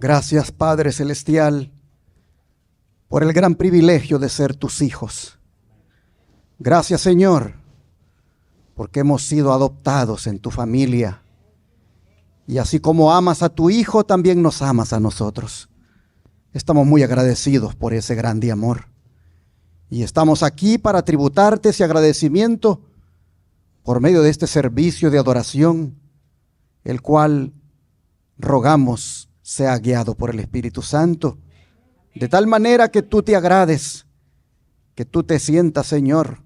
Gracias, Padre Celestial, por el gran privilegio de ser tus hijos. Gracias, Señor, porque hemos sido adoptados en tu familia. Y así como amas a tu Hijo, también nos amas a nosotros. Estamos muy agradecidos por ese grande amor. Y estamos aquí para tributarte ese agradecimiento por medio de este servicio de adoración, el cual rogamos sea guiado por el Espíritu Santo, de tal manera que tú te agrades, que tú te sientas, Señor,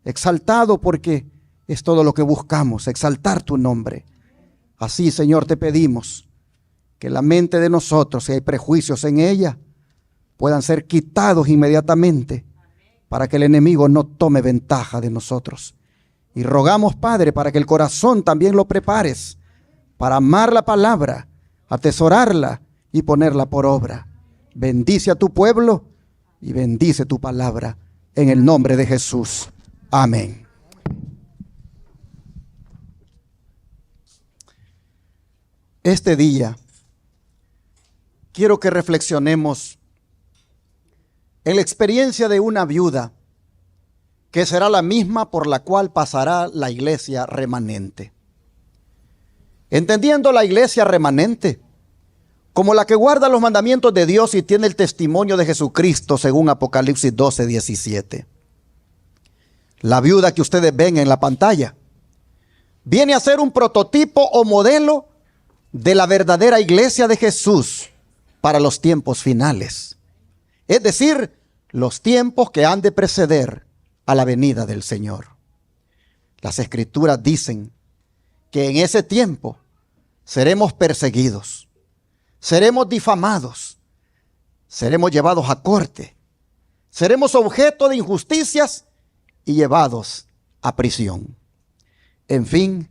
exaltado, porque es todo lo que buscamos, exaltar tu nombre. Así, Señor, te pedimos que la mente de nosotros, si hay prejuicios en ella, puedan ser quitados inmediatamente, para que el enemigo no tome ventaja de nosotros. Y rogamos, Padre, para que el corazón también lo prepares para amar la palabra, atesorarla y ponerla por obra. Bendice a tu pueblo y bendice tu palabra en el nombre de Jesús. Amén. Este día quiero que reflexionemos en la experiencia de una viuda que será la misma por la cual pasará la iglesia remanente. Entendiendo la iglesia remanente como la que guarda los mandamientos de Dios y tiene el testimonio de Jesucristo, según Apocalipsis 12:17. La viuda que ustedes ven en la pantalla viene a ser un prototipo o modelo de la verdadera iglesia de Jesús para los tiempos finales. Es decir, los tiempos que han de preceder a la venida del Señor. Las Escrituras dicen que en ese tiempo seremos perseguidos, seremos difamados, seremos llevados a corte, seremos objeto de injusticias y llevados a prisión. En fin,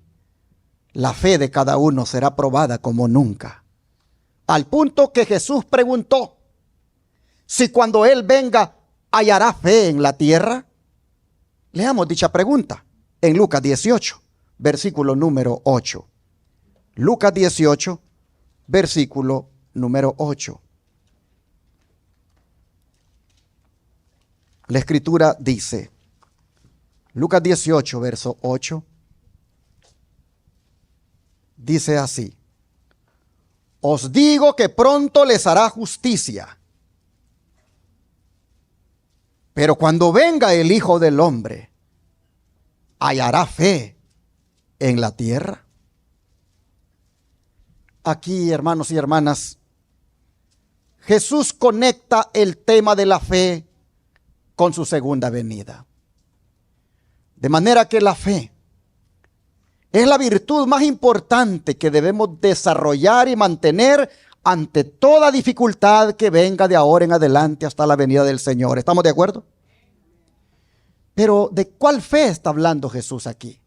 la fe de cada uno será probada como nunca, al punto que Jesús preguntó si cuando Él venga hallará fe en la tierra. Leamos dicha pregunta en Lucas 18, versículo número 8. Lucas 18, versículo número 8. La Escritura dice, Lucas 18, verso 8, dice así: os digo que pronto les hará justicia. Pero cuando venga el Hijo del Hombre, ¿hallará fe en la tierra? Aquí, hermanos y hermanas, Jesús conecta el tema de la fe con su segunda venida. De manera que la fe es la virtud más importante que debemos desarrollar y mantener ante toda dificultad que venga de ahora en adelante hasta la venida del Señor. ¿Estamos de acuerdo? Pero ¿de cuál fe está hablando Jesús aquí?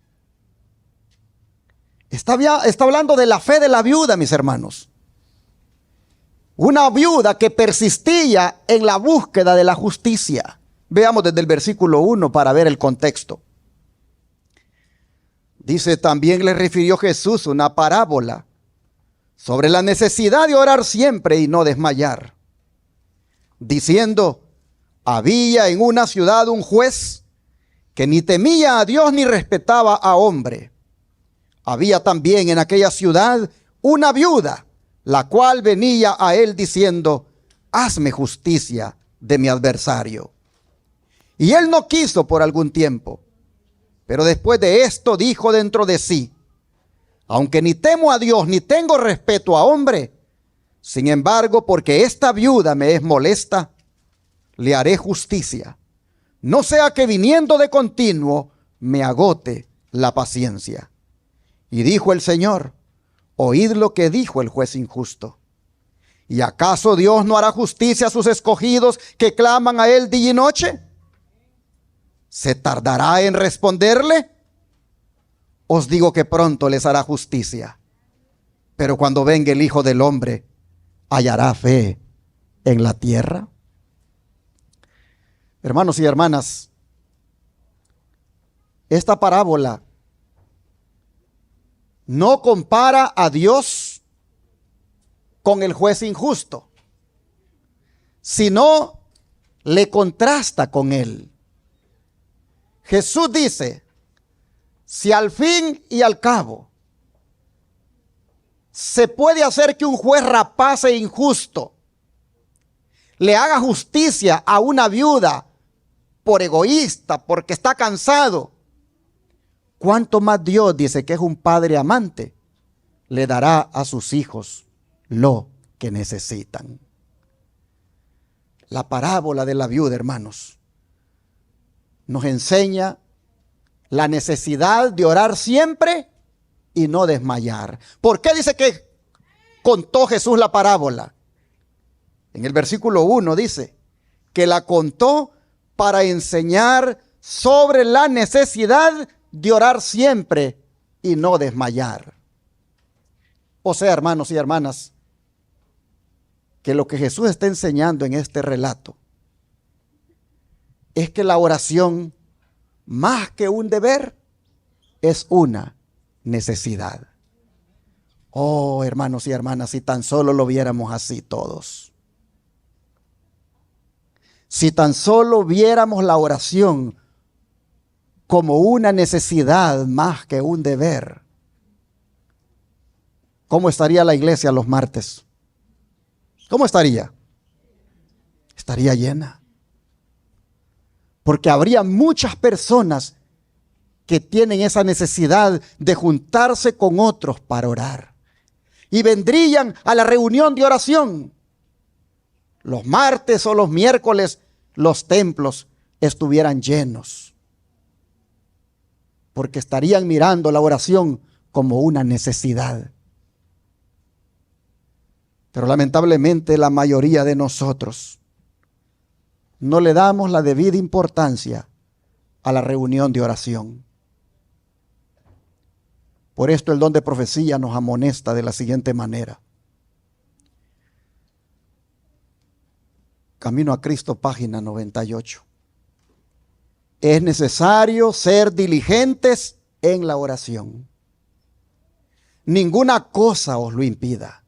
Está hablando de la fe de la viuda, mis hermanos. Una viuda que persistía en la búsqueda de la justicia. Veamos desde el versículo 1 para ver el contexto. Dice, también le refirió Jesús una parábola sobre la necesidad de orar siempre y no desmayar, diciendo, había en una ciudad un juez que ni temía a Dios ni respetaba a hombre. Había también en aquella ciudad una viuda, la cual venía a él diciendo, hazme justicia de mi adversario. Y él no quiso por algún tiempo, pero después de esto dijo dentro de sí, aunque ni temo a Dios ni tengo respeto a hombre, sin embargo, porque esta viuda me es molesta, le haré justicia, no sea que viniendo de continuo me agote la paciencia. Y dijo el Señor, oíd lo que dijo el juez injusto. ¿Y acaso Dios no hará justicia a sus escogidos que claman a Él día y noche? ¿Se tardará en responderle? Os digo que pronto les hará justicia. Pero cuando venga el Hijo del Hombre, ¿hallará fe en la tierra? Hermanos y hermanas, esta parábola no compara a Dios con el juez injusto, sino le contrasta con él. Jesús dice, si al fin y al cabo se puede hacer que un juez rapaz e injusto le haga justicia a una viuda por egoísta, porque está cansado, ¿cuánto más Dios, dice que es un padre amante, le dará a sus hijos lo que necesitan? La parábola de la viuda, hermanos, nos enseña la necesidad de orar siempre y no desmayar. ¿Por qué dice que contó Jesús la parábola? En el versículo 1 dice que la contó para enseñar sobre la necesidad de orar siempre y no desmayar. O sea, hermanos y hermanas, que lo que Jesús está enseñando en este relato es que la oración, más que un deber, es una necesidad. Oh, hermanos y hermanas, si tan solo lo viéramos así todos. Si tan solo viéramos la oración como una necesidad más que un deber, ¿cómo estaría la iglesia los martes? ¿Cómo estaría? Estaría llena. Porque habría muchas personas que tienen esa necesidad de juntarse con otros para orar. Y vendrían a la reunión de oración. Los martes o los miércoles los templos estuvieran llenos. Porque estarían mirando la oración como una necesidad. Pero lamentablemente la mayoría de nosotros no le damos la debida importancia a la reunión de oración. Por esto el don de profecía nos amonesta de la siguiente manera. Camino a Cristo, página 98. Es necesario ser diligentes en la oración. Ninguna cosa os lo impida.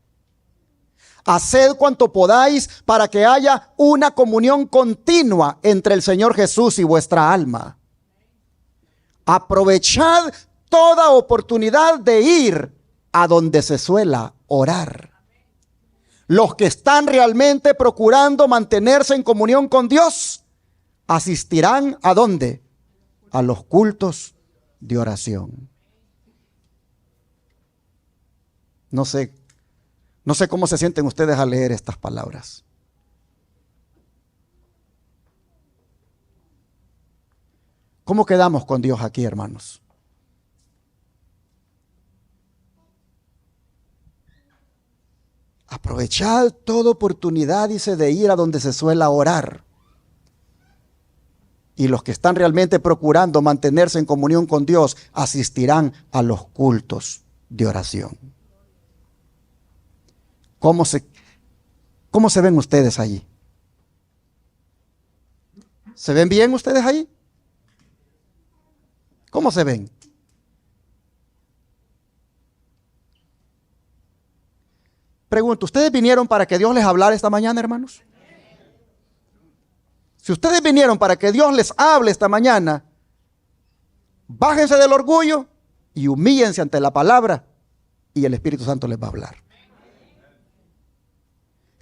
Haced cuanto podáis para que haya una comunión continua entre el Señor Jesús y vuestra alma. Aprovechad toda oportunidad de ir a donde se suela orar. Los que están realmente procurando mantenerse en comunión con Dios asistirán ¿a dónde? A los cultos de oración. No sé cómo se sienten ustedes al leer estas palabras. ¿Cómo quedamos con Dios aquí, hermanos? Aprovechad toda oportunidad, dice, de ir a donde se suela orar. Y los que están realmente procurando mantenerse en comunión con Dios asistirán a los cultos de oración. ¿Cómo se ven ustedes allí? ¿Se ven bien ustedes ahí? ¿Cómo se ven? Pregunto, ¿ustedes vinieron para que Dios les hablara esta mañana, hermanos? Si ustedes vinieron para que Dios les hable esta mañana, bájense del orgullo y humíllense ante la palabra y el Espíritu Santo les va a hablar.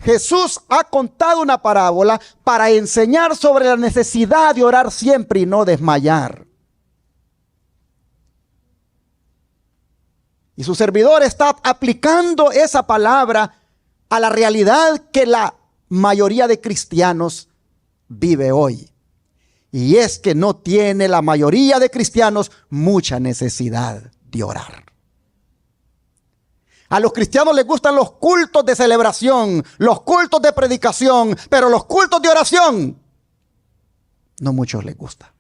Jesús ha contado una parábola para enseñar sobre la necesidad de orar siempre y no desmayar. Y su servidor está aplicando esa palabra a la realidad que la mayoría de cristianos vive hoy. Y es que no tiene la mayoría de cristianos mucha necesidad de orar. A los cristianos les gustan los cultos de celebración, los cultos de predicación, pero los cultos de oración no muchos les gusta.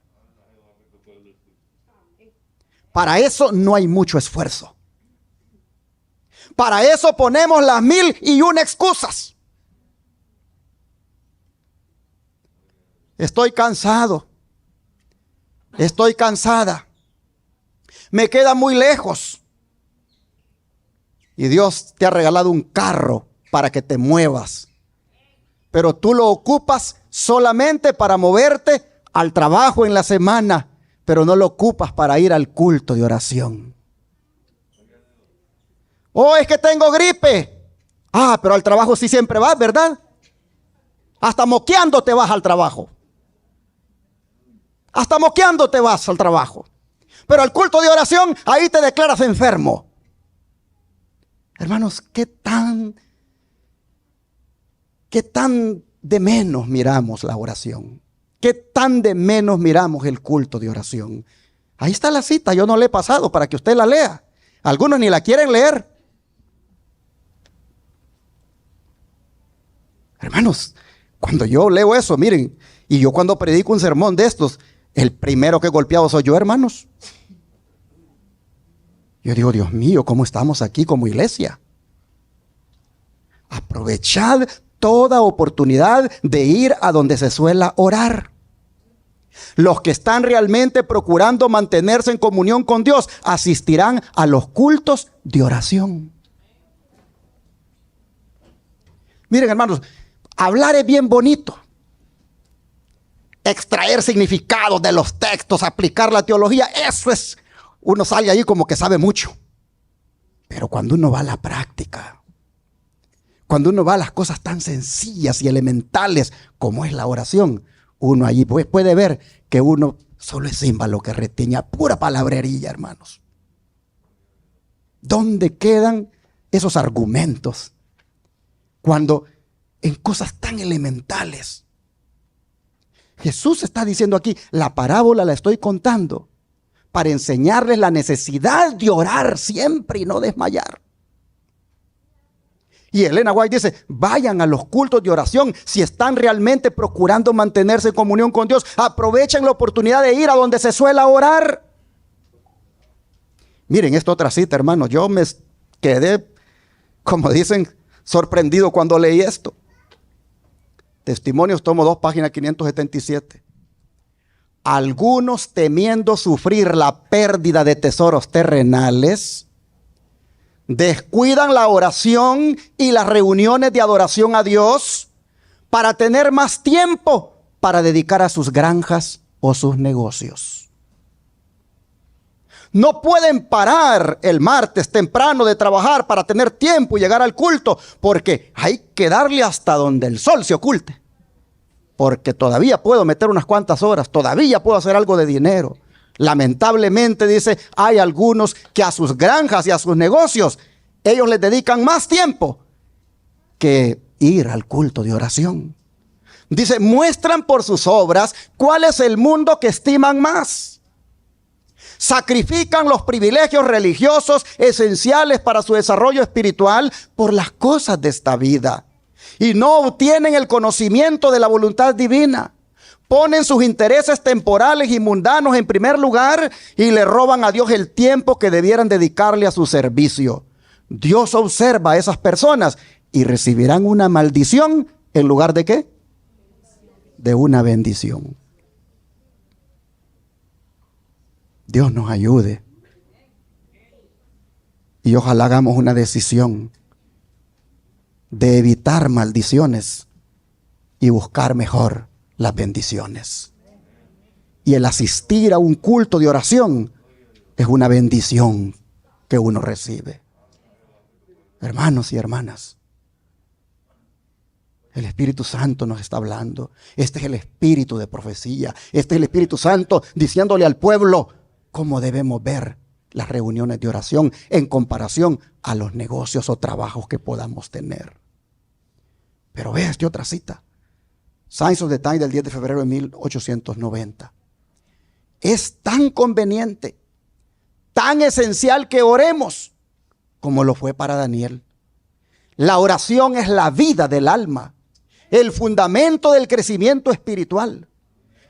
Para eso no hay mucho esfuerzo. Para eso ponemos las 1001 excusas. Estoy cansado. Estoy cansada. Me queda muy lejos. Y Dios te ha regalado un carro para que te muevas. Pero tú lo ocupas solamente para moverte al trabajo en la semana, pero no lo ocupas para ir al culto de oración. Oh, es que tengo gripe. Ah, pero al trabajo sí siempre vas, ¿verdad? Hasta moqueando te vas al trabajo. Hasta moqueando te vas al trabajo. Pero al culto de oración, ahí te declaras enfermo. Hermanos, ¿qué tan de menos miramos la oración? ¿Qué tan de menos miramos el culto de oración? Ahí está la cita, yo no la he pasado para que usted la lea. Algunos ni la quieren leer. Hermanos, cuando yo leo eso, miren, y yo cuando predico un sermón de estos, el primero que he golpeado soy yo, hermanos. Yo digo, Dios mío, ¿cómo estamos aquí como iglesia? Aprovechad toda oportunidad de ir a donde se suela orar. Los que están realmente procurando mantenerse en comunión con Dios asistirán a los cultos de oración. Miren, hermanos, hablar es bien bonito. Extraer significados de los textos, aplicar la teología, eso es, uno sale ahí como que sabe mucho. Pero cuando uno va a la práctica, cuando uno va a las cosas tan sencillas y elementales como es la oración, uno allí puede ver que uno solo es címbalo que retiña, pura palabrería, hermanos. ¿Dónde quedan esos argumentos? Cuando en cosas tan elementales. Jesús está diciendo aquí, la parábola la estoy contando para enseñarles la necesidad de orar siempre y no desmayar. Y Elena White dice, vayan a los cultos de oración si están realmente procurando mantenerse en comunión con Dios. Aprovechen la oportunidad de ir a donde se suela orar. Miren, esta otra cita, hermanos, yo me quedé, como dicen, sorprendido cuando leí esto. Testimonios, tomo 2, página 577. Algunos, temiendo sufrir la pérdida de tesoros terrenales, descuidan la oración y las reuniones de adoración a Dios para tener más tiempo para dedicar a sus granjas o sus negocios. No pueden parar el martes temprano de trabajar para tener tiempo y llegar al culto, porque hay que darle hasta donde el sol se oculte. Porque todavía puedo meter unas cuantas horas, todavía puedo hacer algo de dinero. Lamentablemente, dice, hay algunos que a sus granjas y a sus negocios, ellos les dedican más tiempo que ir al culto de oración. Dice, muestran por sus obras cuál es el mundo que estiman más. Sacrifican los privilegios religiosos esenciales para su desarrollo espiritual por las cosas de esta vida. Y no obtienen el conocimiento de la voluntad divina. Ponen sus intereses temporales y mundanos en primer lugar y le roban a Dios el tiempo que debieran dedicarle a su servicio. Dios observa a esas personas y recibirán una maldición en lugar de ¿qué? De una bendición. Dios nos ayude. Y ojalá hagamos una decisión de evitar maldiciones y buscar mejor las bendiciones. Y el asistir a un culto de oración es una bendición que uno recibe. Hermanos y hermanas, el Espíritu Santo nos está hablando. Este es el espíritu de profecía. Este es el Espíritu Santo diciéndole al pueblo cómo debemos ver las reuniones de oración en comparación a los negocios o trabajos que podamos tener. Pero vea esta otra cita. Signs of the Times del 10 de febrero de 1890. Es tan conveniente, tan esencial que oremos como lo fue para Daniel. La oración es la vida del alma, el fundamento del crecimiento espiritual.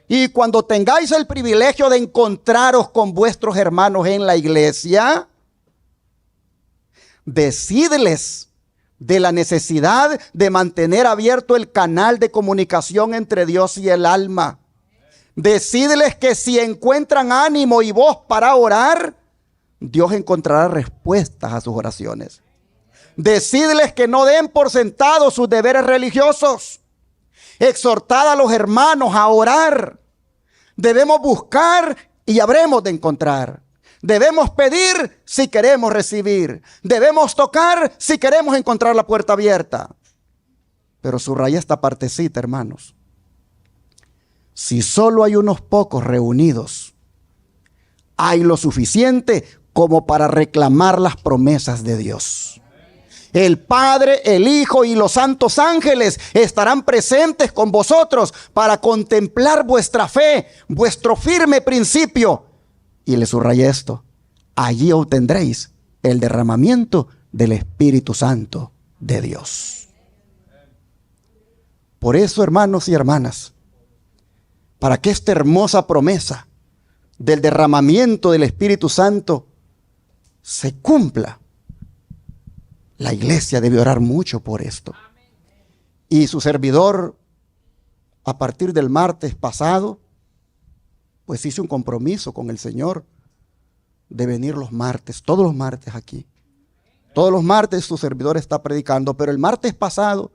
Y cuando tengáis el privilegio de encontraros con vuestros hermanos en la iglesia, decidles de la necesidad de mantener abierto el canal de comunicación entre Dios y el alma. Decídeles que si encuentran ánimo y voz para orar, Dios encontrará respuestas a sus oraciones. Decidles que no den por sentado sus deberes religiosos. Exhortad a los hermanos a orar. Debemos buscar y habremos de encontrar. Debemos pedir si queremos recibir. Debemos tocar si queremos encontrar la puerta abierta. Pero subraya esta partecita, hermanos. Si solo hay unos pocos reunidos, hay lo suficiente como para reclamar las promesas de Dios. El Padre, el Hijo y los santos ángeles estarán presentes con vosotros para contemplar vuestra fe, vuestro firme principio. Y le subrayé esto: allí obtendréis el derramamiento del Espíritu Santo de Dios. Por eso, hermanos y hermanas, para que esta hermosa promesa del derramamiento del Espíritu Santo se cumpla, la iglesia debe orar mucho por esto. Y su servidor, a partir del martes pasado, pues hice un compromiso con el Señor de venir los martes, todos los martes aquí. Todos los martes su servidor está predicando, pero el martes pasado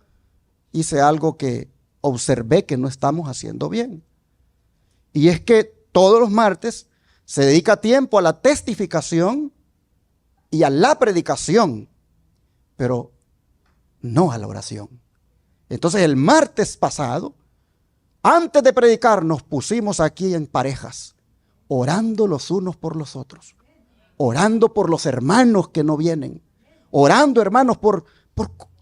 hice algo que observé que no estamos haciendo bien. Y es que todos los martes se dedica tiempo a la testificación y a la predicación, pero no a la oración. Entonces el martes pasado, antes de predicar, nos pusimos aquí en parejas, orando los unos por los otros, orando por los hermanos que no vienen, orando, hermanos, por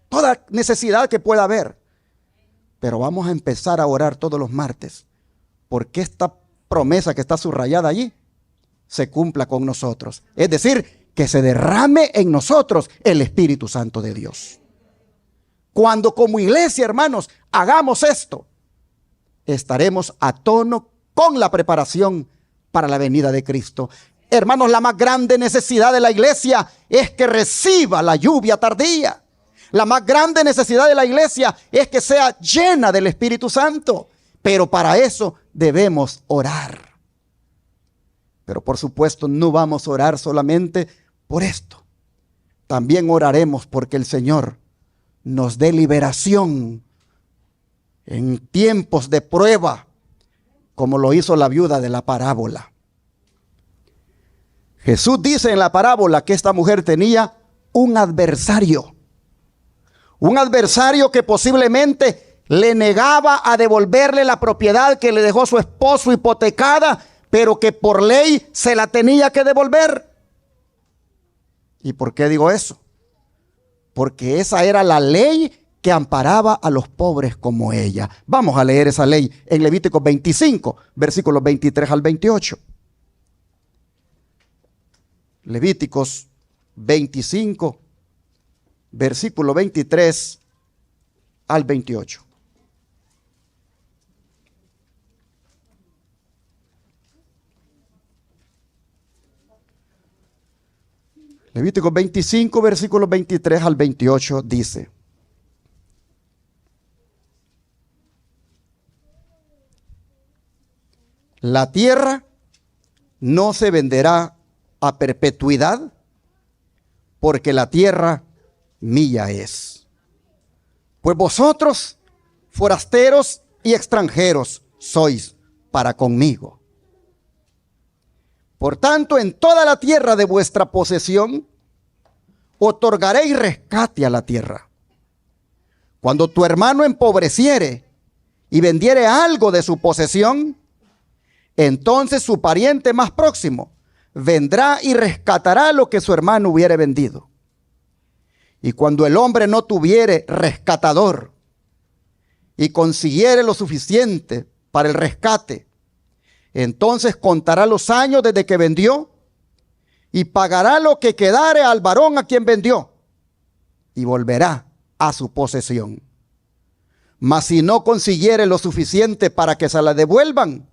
toda necesidad que pueda haber. Pero vamos a empezar a orar todos los martes, porque esta promesa que está subrayada allí se cumpla con nosotros. Es decir, que se derrame en nosotros el Espíritu Santo de Dios. Cuando como iglesia, hermanos, hagamos esto, estaremos a tono con la preparación para la venida de Cristo. Hermanos, la más grande necesidad de la iglesia es que reciba la lluvia tardía. La más grande necesidad de la iglesia es que sea llena del Espíritu Santo. Pero para eso debemos orar. Pero por supuesto no vamos a orar solamente por esto. También oraremos porque el Señor nos dé liberación en tiempos de prueba, como lo hizo la viuda de la parábola. Jesús dice en la parábola que esta mujer tenía un adversario que posiblemente le negaba a devolverle la propiedad que le dejó su esposo hipotecada, pero que por ley se la tenía que devolver. ¿Y por qué digo eso? Porque esa era la ley que amparaba a los pobres como ella. Vamos a leer esa ley en Levítico 25, versículos 23 al 28. Levíticos 25, versículo 23 al 28. Levítico 25, versículos 23 al 28 dice: la tierra no se venderá a perpetuidad, porque la tierra mía es. Pues vosotros, forasteros y extranjeros, sois para conmigo. Por tanto, en toda la tierra de vuestra posesión, otorgaréis rescate a la tierra. Cuando tu hermano empobreciere y vendiere algo de su posesión, entonces su pariente más próximo vendrá y rescatará lo que su hermano hubiere vendido. Y cuando el hombre no tuviere rescatador y consiguiere lo suficiente para el rescate, entonces contará los años desde que vendió y pagará lo que quedare al varón a quien vendió y volverá a su posesión. Mas si no consiguiere lo suficiente para que se la devuelvan,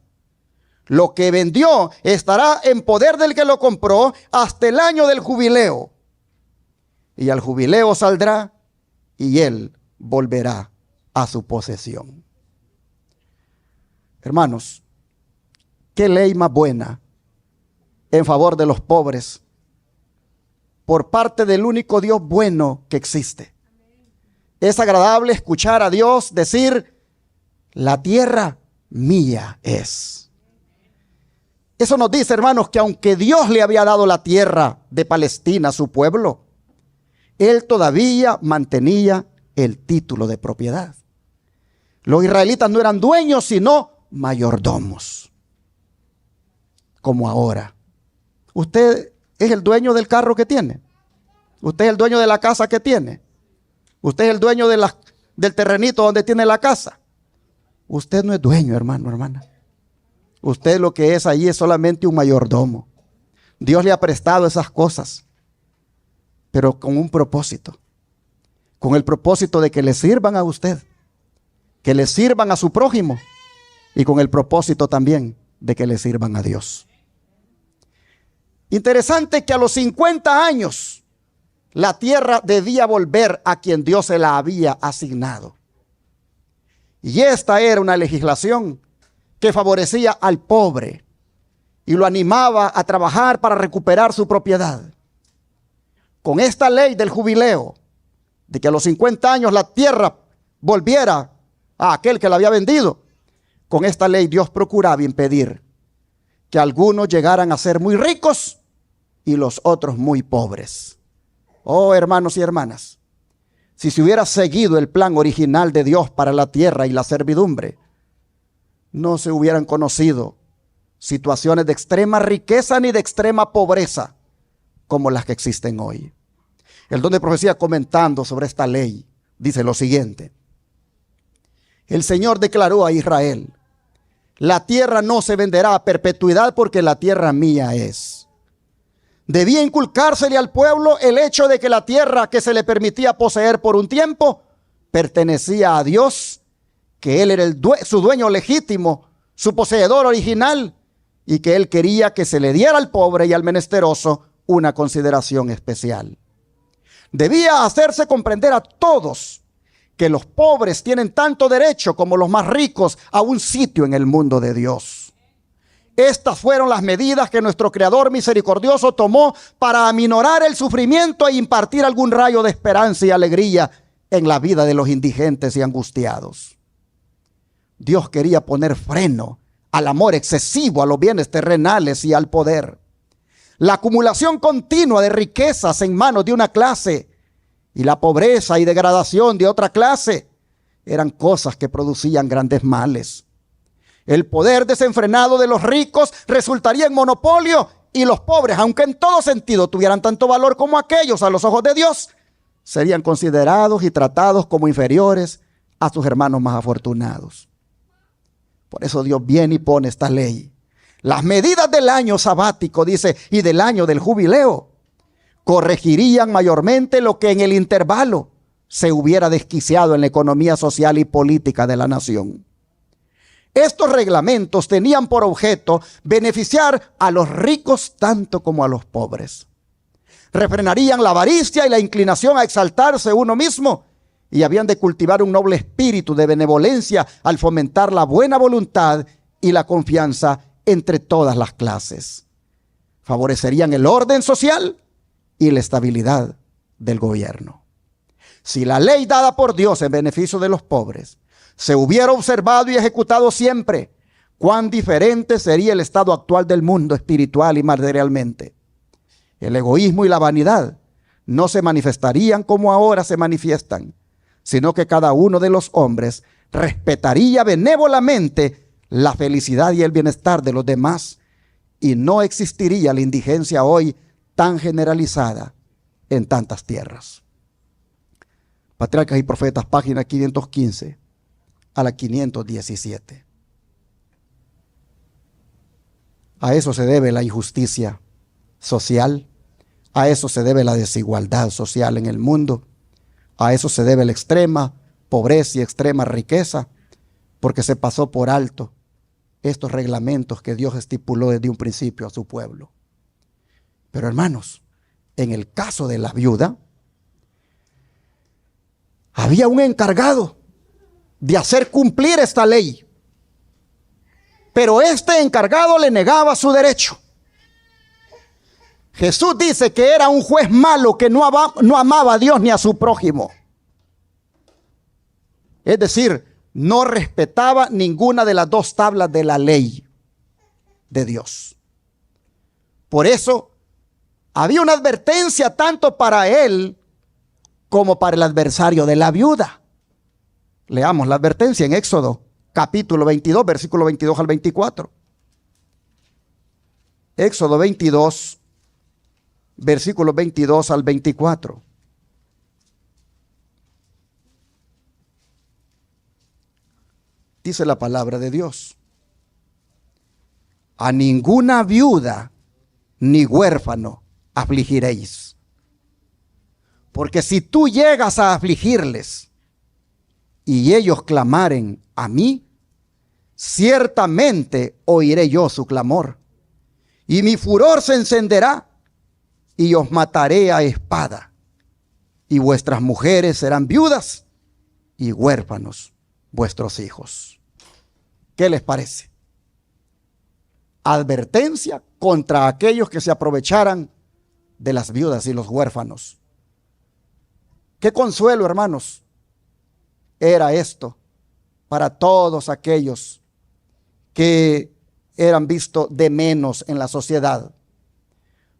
lo que vendió estará en poder del que lo compró hasta el año del jubileo. Y al jubileo saldrá y él volverá a su posesión. Hermanos, qué ley más buena en favor de los pobres por parte del único Dios bueno que existe. Es agradable escuchar a Dios decir: la tierra mía es. Eso nos dice, hermanos, que aunque Dios le había dado la tierra de Palestina a su pueblo, Él todavía mantenía el título de propiedad. Los israelitas no eran dueños, sino mayordomos. Como ahora. Usted es el dueño del carro que tiene. Usted es el dueño de la casa que tiene. Usted es el dueño del terrenito donde tiene la casa. Usted no es dueño, hermano, hermana. Usted lo que es allí es solamente un mayordomo. Dios le ha prestado esas cosas, pero con un propósito. Con el propósito de que le sirvan a usted, que le sirvan a su prójimo, y con el propósito también de que le sirvan a Dios. Interesante que a los 50 años la tierra debía volver a quien Dios se la había asignado. Y esta era una legislación que favorecía al pobre y lo animaba a trabajar para recuperar su propiedad. Con esta ley del jubileo, de que a los 50 años la tierra volviera a aquel que la había vendido, con esta ley Dios procuraba impedir que algunos llegaran a ser muy ricos y los otros muy pobres. Oh, hermanos y hermanas, si se hubiera seguido el plan original de Dios para la tierra y la servidumbre, no se hubieran conocido situaciones de extrema riqueza ni de extrema pobreza como las que existen hoy. El don de profecía, comentando sobre esta ley, dice lo siguiente: el Señor declaró a Israel: la tierra no se venderá a perpetuidad, porque la tierra mía es. Debía inculcársele al pueblo el hecho de que la tierra que se le permitía poseer por un tiempo pertenecía a Dios, que Él era su dueño legítimo, su poseedor original, y que Él quería que se le diera al pobre y al menesteroso una consideración especial. Debía hacerse comprender a todos que los pobres tienen tanto derecho como los más ricos a un sitio en el mundo de Dios. Estas fueron las medidas que nuestro Creador misericordioso tomó para aminorar el sufrimiento e impartir algún rayo de esperanza y alegría en la vida de los indigentes y angustiados. Dios quería poner freno al amor excesivo a los bienes terrenales y al poder. La acumulación continua de riquezas en manos de una clase y la pobreza y degradación de otra clase eran cosas que producían grandes males. El poder desenfrenado de los ricos resultaría en monopolio, y los pobres, aunque en todo sentido tuvieran tanto valor como aquellos a los ojos de Dios, serían considerados y tratados como inferiores a sus hermanos más afortunados. Por eso Dios viene y pone esta ley. Las medidas del año sabático, dice, y del año del jubileo, corregirían mayormente lo que en el intervalo se hubiera desquiciado en la economía social y política de la nación. Estos reglamentos tenían por objeto beneficiar a los ricos tanto como a los pobres. Refrenarían la avaricia y la inclinación a exaltarse uno mismo, y habían de cultivar un noble espíritu de benevolencia al fomentar la buena voluntad y la confianza entre todas las clases. Favorecerían el orden social y la estabilidad del gobierno. Si la ley dada por Dios en beneficio de los pobres se hubiera observado y ejecutado siempre, cuán diferente sería el estado actual del mundo espiritual y materialmente. El egoísmo y la vanidad no se manifestarían como ahora se manifiestan, sino que cada uno de los hombres respetaría benévolamente la felicidad y el bienestar de los demás, y no existiría la indigencia hoy tan generalizada en tantas tierras. Patriarcas y Profetas, página 515 a la 517. A eso se debe la injusticia social, a eso se debe la desigualdad social en el mundo, a eso se debe la extrema pobreza y extrema riqueza, porque se pasó por alto estos reglamentos que Dios estipuló desde un principio a su pueblo. Pero hermanos, en el caso de la viuda, había un encargado de hacer cumplir esta ley, pero este encargado le negaba su derecho. Jesús dice que era un juez malo que no amaba a Dios ni a su prójimo. Es decir, no respetaba ninguna de las dos tablas de la ley de Dios. Por eso había una advertencia tanto para él como para el adversario de la viuda. Leamos la advertencia en Éxodo capítulo 22, versículo 22 al 24. Éxodo 22, versículos 22 al 24. Dice la palabra de Dios: a ninguna viuda ni huérfano afligiréis, porque si tú llegas a afligirles y ellos clamaren a mí, ciertamente oiré yo su clamor, y mi furor se encenderá, y os mataré a espada, y vuestras mujeres serán viudas, y huérfanos vuestros hijos. ¿Qué les parece? Advertencia contra aquellos que se aprovecharan de las viudas y los huérfanos. Qué consuelo, hermanos, era esto para todos aquellos que eran vistos de menos en la sociedad.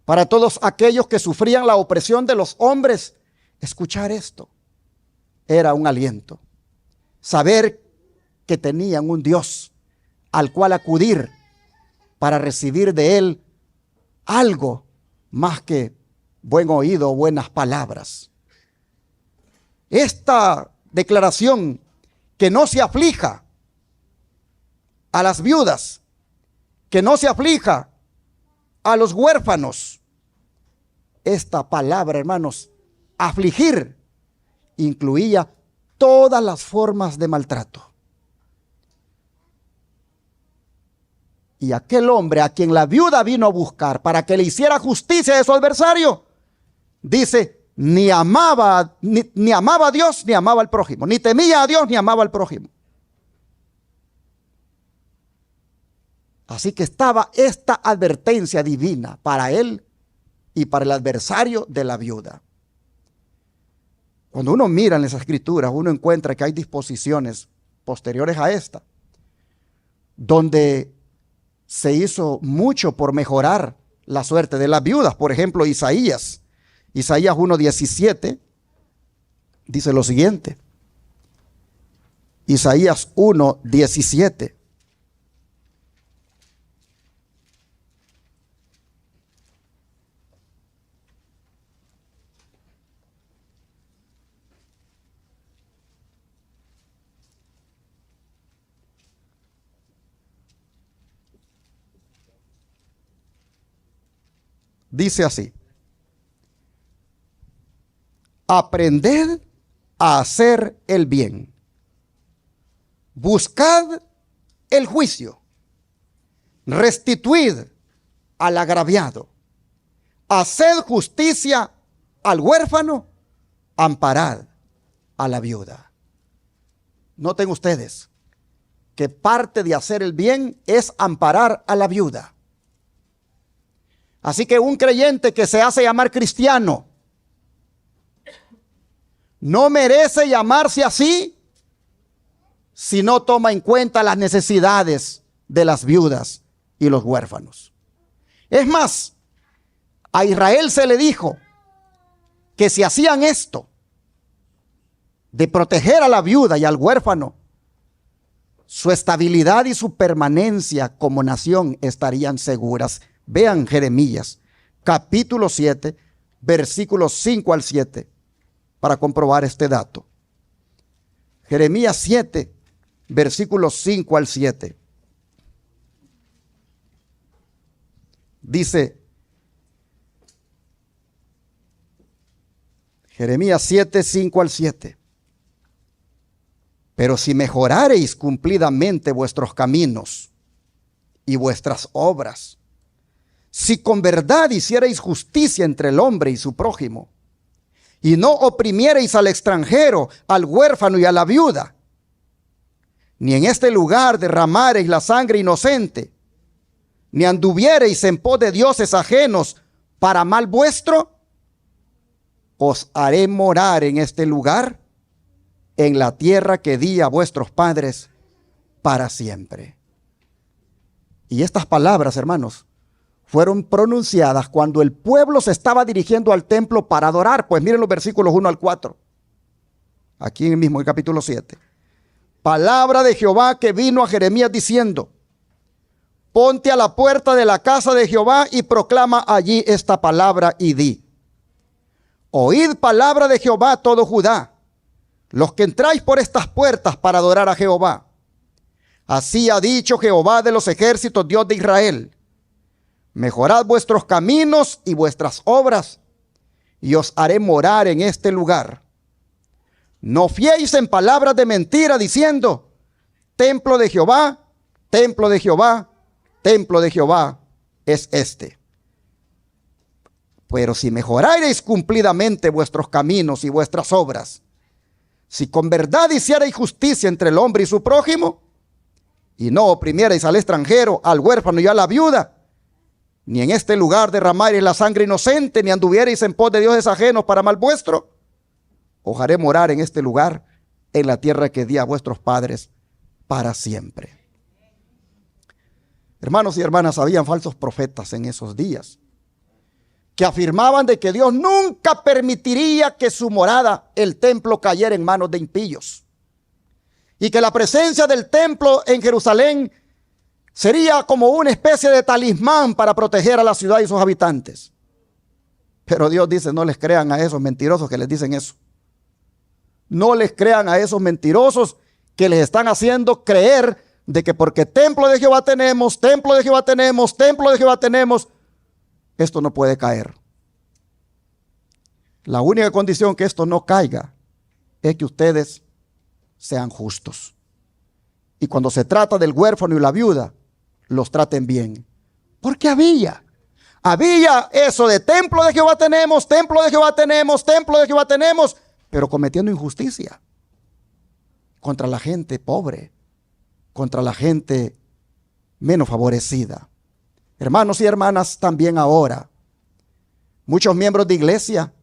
Para todos aquellos que sufrían la opresión de los hombres, escuchar esto era un aliento. Saber que tenían un Dios al cual acudir para recibir de Él algo más que buen oído o buenas palabras. Esta declaración, que no se aflija a las viudas, que no se aflija a los huérfanos. Esta palabra, hermanos, afligir, incluía todas las formas de maltrato. Y aquel hombre a quien la viuda vino a buscar para que le hiciera justicia de su adversario, dice, ni amaba a Dios ni amaba al prójimo, ni temía a Dios ni amaba al prójimo. Así que estaba esta advertencia divina para él y para el adversario de la viuda. Cuando uno mira en las escrituras, uno encuentra que hay disposiciones posteriores a esta, donde se hizo mucho por mejorar la suerte de las viudas. Por ejemplo, Isaías 1:17 dice lo siguiente. Isaías 1:17. Dice así: aprended a hacer el bien, buscad el juicio, restituid al agraviado, haced justicia al huérfano, amparad a la viuda. Noten ustedes que parte de hacer el bien es amparar a la viuda. Así que un creyente que se hace llamar cristiano no merece llamarse así si no toma en cuenta las necesidades de las viudas y los huérfanos. Es más, a Israel se le dijo que si hacían esto, de proteger a la viuda y al huérfano, su estabilidad y su permanencia como nación estarían seguras. Vean Jeremías, capítulo 7, versículos 5 al 7, para comprobar este dato. Jeremías 7, versículos 5 al 7. Dice, Jeremías 7, 5 al 7. Pero si mejorareis cumplidamente vuestros caminos y vuestras obras, si con verdad hicierais justicia entre el hombre y su prójimo, y no oprimierais al extranjero, al huérfano y a la viuda, ni en este lugar derramareis la sangre inocente, ni anduviereis en pos de dioses ajenos para mal vuestro, os haré morar en este lugar, en la tierra que di a vuestros padres para siempre. Y estas palabras, hermanos, fueron pronunciadas cuando el pueblo se estaba dirigiendo al templo para adorar. Pues miren los versículos 1 al 4. Aquí en el mismo capítulo 7. Palabra de Jehová que vino a Jeremías diciendo: ponte a la puerta de la casa de Jehová y proclama allí esta palabra y di: oíd palabra de Jehová todo Judá, los que entráis por estas puertas para adorar a Jehová. Así ha dicho Jehová de los ejércitos, Dios de Israel: mejorad vuestros caminos y vuestras obras, y os haré morar en este lugar. No fiéis en palabras de mentira, diciendo: templo de Jehová, templo de Jehová, templo de Jehová es este. Pero si mejorareis cumplidamente vuestros caminos y vuestras obras, si con verdad hicierais justicia entre el hombre y su prójimo, y no oprimierais al extranjero, al huérfano y a la viuda, ni en este lugar derramaréis la sangre inocente, ni anduviereis en pos de dioses ajenos para mal vuestro, os haré morar en este lugar, en la tierra que di a vuestros padres para siempre. Hermanos y hermanas, habían falsos profetas en esos días que afirmaban de que Dios nunca permitiría que su morada, el templo, cayera en manos de impíos, y que la presencia del templo en Jerusalén sería como una especie de talismán para proteger a la ciudad y sus habitantes. Pero Dios dice: no les crean a esos mentirosos que les dicen eso. No les crean a esos mentirosos que les están haciendo creer de que porque templo de Jehová tenemos, templo de Jehová tenemos, templo de Jehová tenemos, esto no puede caer. La única condición que esto no caiga es que ustedes sean justos. Y cuando se trata del huérfano y la viuda, los traten bien. Porque había eso de templo de Jehová tenemos, templo de Jehová tenemos, templo de Jehová tenemos, pero cometiendo injusticia contra la gente pobre, contra la gente menos favorecida. Hermanos y hermanas, también ahora muchos miembros de iglesia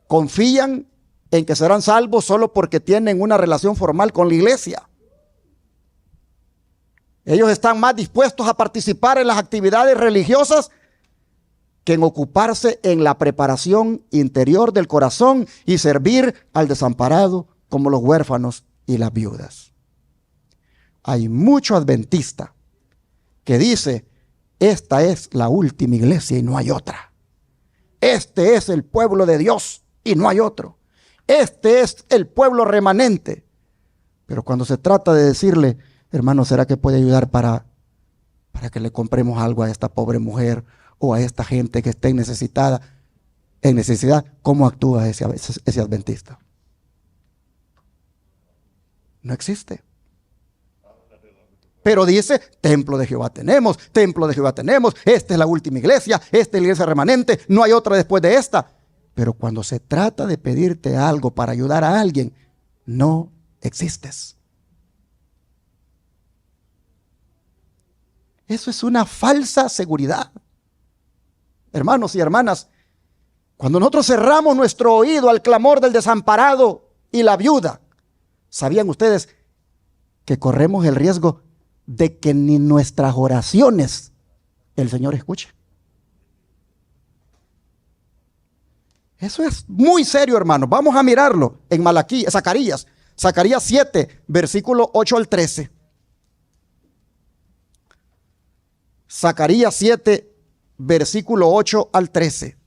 confían en que serán salvos solo porque tienen una relación formal con la iglesia. Ellos están más dispuestos a participar en las actividades religiosas que en ocuparse en la preparación interior del corazón y servir al desamparado como los huérfanos y las viudas. Hay mucho adventista que dice: esta es la última iglesia y no hay otra. Este es el pueblo de Dios y no hay otro. Este es el pueblo remanente. Pero cuando se trata de decirle: hermano, ¿será que puede ayudar para que le compremos algo a esta pobre mujer o a esta gente que esté en necesidad? ¿Cómo actúa ese adventista? No existe. Pero dice: templo de Jehová tenemos, templo de Jehová tenemos, esta es la última iglesia, esta es la iglesia remanente, no hay otra después de esta. Pero cuando se trata de pedirte algo para ayudar a alguien, no existes. Eso es una falsa seguridad. Hermanos y hermanas, cuando nosotros cerramos nuestro oído al clamor del desamparado y la viuda, ¿sabían ustedes que corremos el riesgo de que ni nuestras oraciones el Señor escuche? Eso es muy serio, hermanos. Vamos a mirarlo en Zacarías 7, versículo 8 al 13. Zacarías 7, versículo 8 al 13.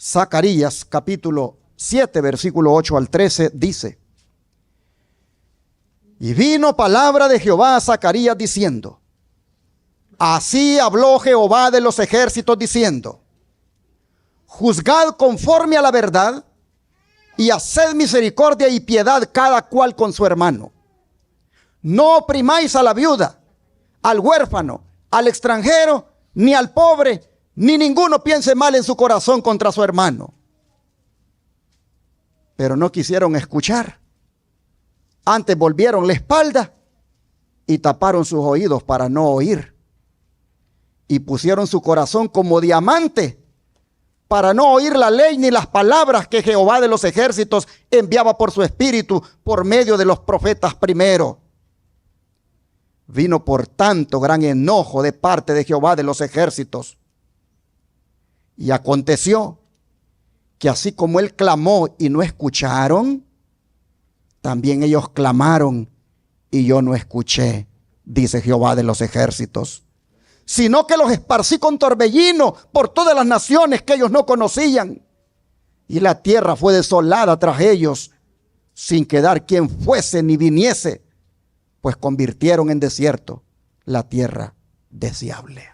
Zacarías capítulo 7, versículo 8 al 13 dice: y vino palabra de Jehová a Zacarías diciendo: así habló Jehová de los ejércitos diciendo: juzgad conforme a la verdad y haced misericordia y piedad cada cual con su hermano. No oprimáis a la viuda, al huérfano, al extranjero, ni al pobre, ni ninguno piense mal en su corazón contra su hermano. Pero no quisieron escuchar. Antes volvieron la espalda y taparon sus oídos para no oír. Y pusieron su corazón como diamante para no oír la ley ni las palabras que Jehová de los ejércitos enviaba por su espíritu por medio de los profetas primero. Vino por tanto gran enojo de parte de Jehová de los ejércitos. Y aconteció que así como él clamó y no escucharon, también ellos clamaron y yo no escuché, dice Jehová de los ejércitos. Sino que los esparcí con torbellino por todas las naciones que ellos no conocían. Y la tierra fue desolada tras ellos, sin quedar quien fuese ni viniese, pues convirtieron en desierto la tierra deseable.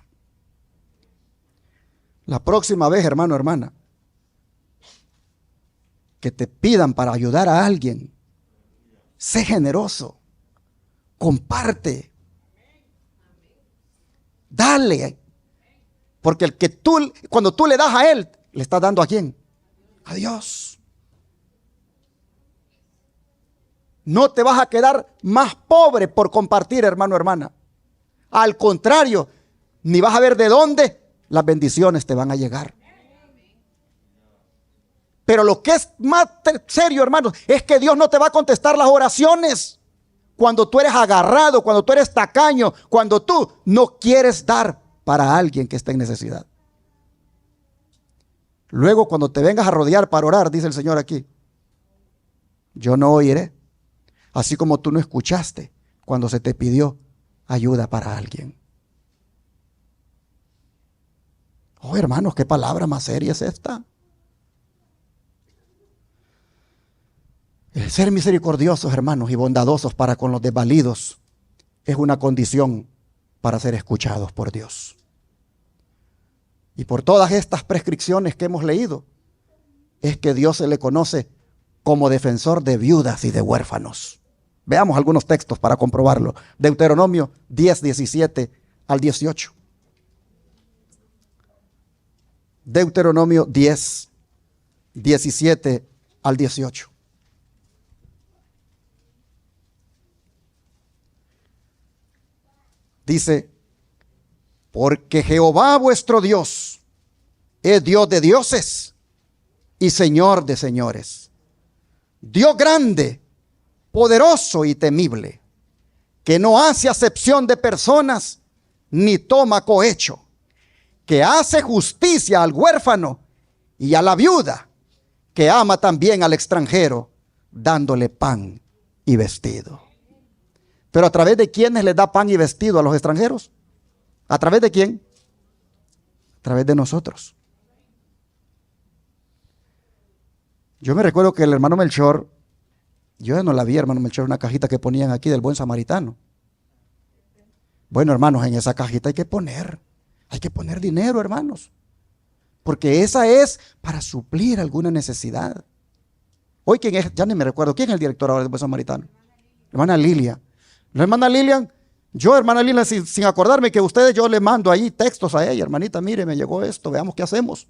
La próxima vez, hermano, hermana, que te pidan para ayudar a alguien, sé generoso, comparte. Dale, porque cuando tú le das a él, le estás dando a quién? A Dios. No te vas a quedar más pobre por compartir, hermano, hermana. Al contrario, ni vas a ver de dónde las bendiciones te van a llegar. Pero lo que es más serio, hermanos, es que Dios no te va a contestar las oraciones cuando tú eres agarrado, cuando tú eres tacaño, cuando tú no quieres dar para alguien que está en necesidad. Luego, cuando te vengas a rodear para orar, dice el Señor aquí, yo no oiré, así como tú no escuchaste cuando se te pidió ayuda para alguien. Oh, hermanos, qué palabra más seria es esta. El ser misericordiosos, hermanos, y bondadosos para con los desvalidos es una condición para ser escuchados por Dios. Y por todas estas prescripciones que hemos leído, es que Dios se le conoce como defensor de viudas y de huérfanos. Veamos algunos textos para comprobarlo. Deuteronomio 10, 17 al 18. Deuteronomio 10, 17 al 18. Dice, porque Jehová vuestro Dios es Dios de dioses y Señor de señores. Dios grande, poderoso y temible, que no hace acepción de personas ni toma cohecho, que hace justicia al huérfano y a la viuda, que ama también al extranjero, dándole pan y vestido. Pero ¿a través de quiénes les da pan y vestido a los extranjeros? ¿A través de quién? A través de nosotros. Yo me recuerdo que el hermano Melchor, yo ya no la vi, hermano Melchor, una cajita que ponían aquí del Buen Samaritano. Bueno, hermanos, en esa cajita hay que poner dinero, hermanos. Porque esa es para suplir alguna necesidad. Hoy, ¿quién es? Ya ni me recuerdo. ¿Quién es el director ahora del Buen Samaritano? Hermana Lilia. La hermana Lilian, yo, hermana Lilian, sin acordarme que ustedes, yo le mando ahí textos a ella, hermanita, mire, me llegó esto, veamos qué hacemos.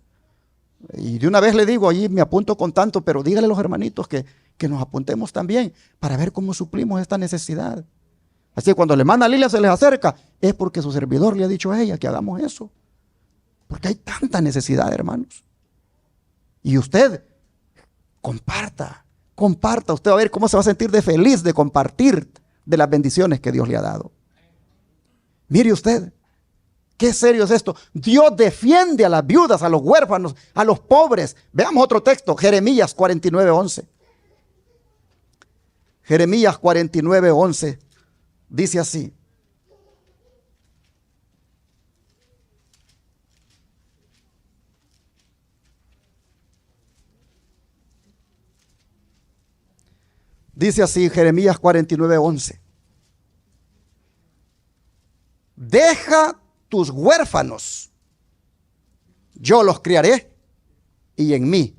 Y de una vez le digo, ahí me apunto con tanto, pero dígale a los hermanitos que nos apuntemos también para ver cómo suplimos esta necesidad. Así que cuando la hermana Lilian se les acerca, es porque su servidor le ha dicho a ella que hagamos eso. Porque hay tanta necesidad, hermanos. Y usted, comparta, usted va a ver cómo se va a sentir de feliz de compartir de las bendiciones que Dios le ha dado. Mire usted, qué serio es esto. Dios defiende a las viudas, a los huérfanos, a los pobres. Veamos otro texto, Jeremías 49:11. Jeremías 49:11 dice así. Dice así, Jeremías 49:11. Deja tus huérfanos, yo los criaré, y en mí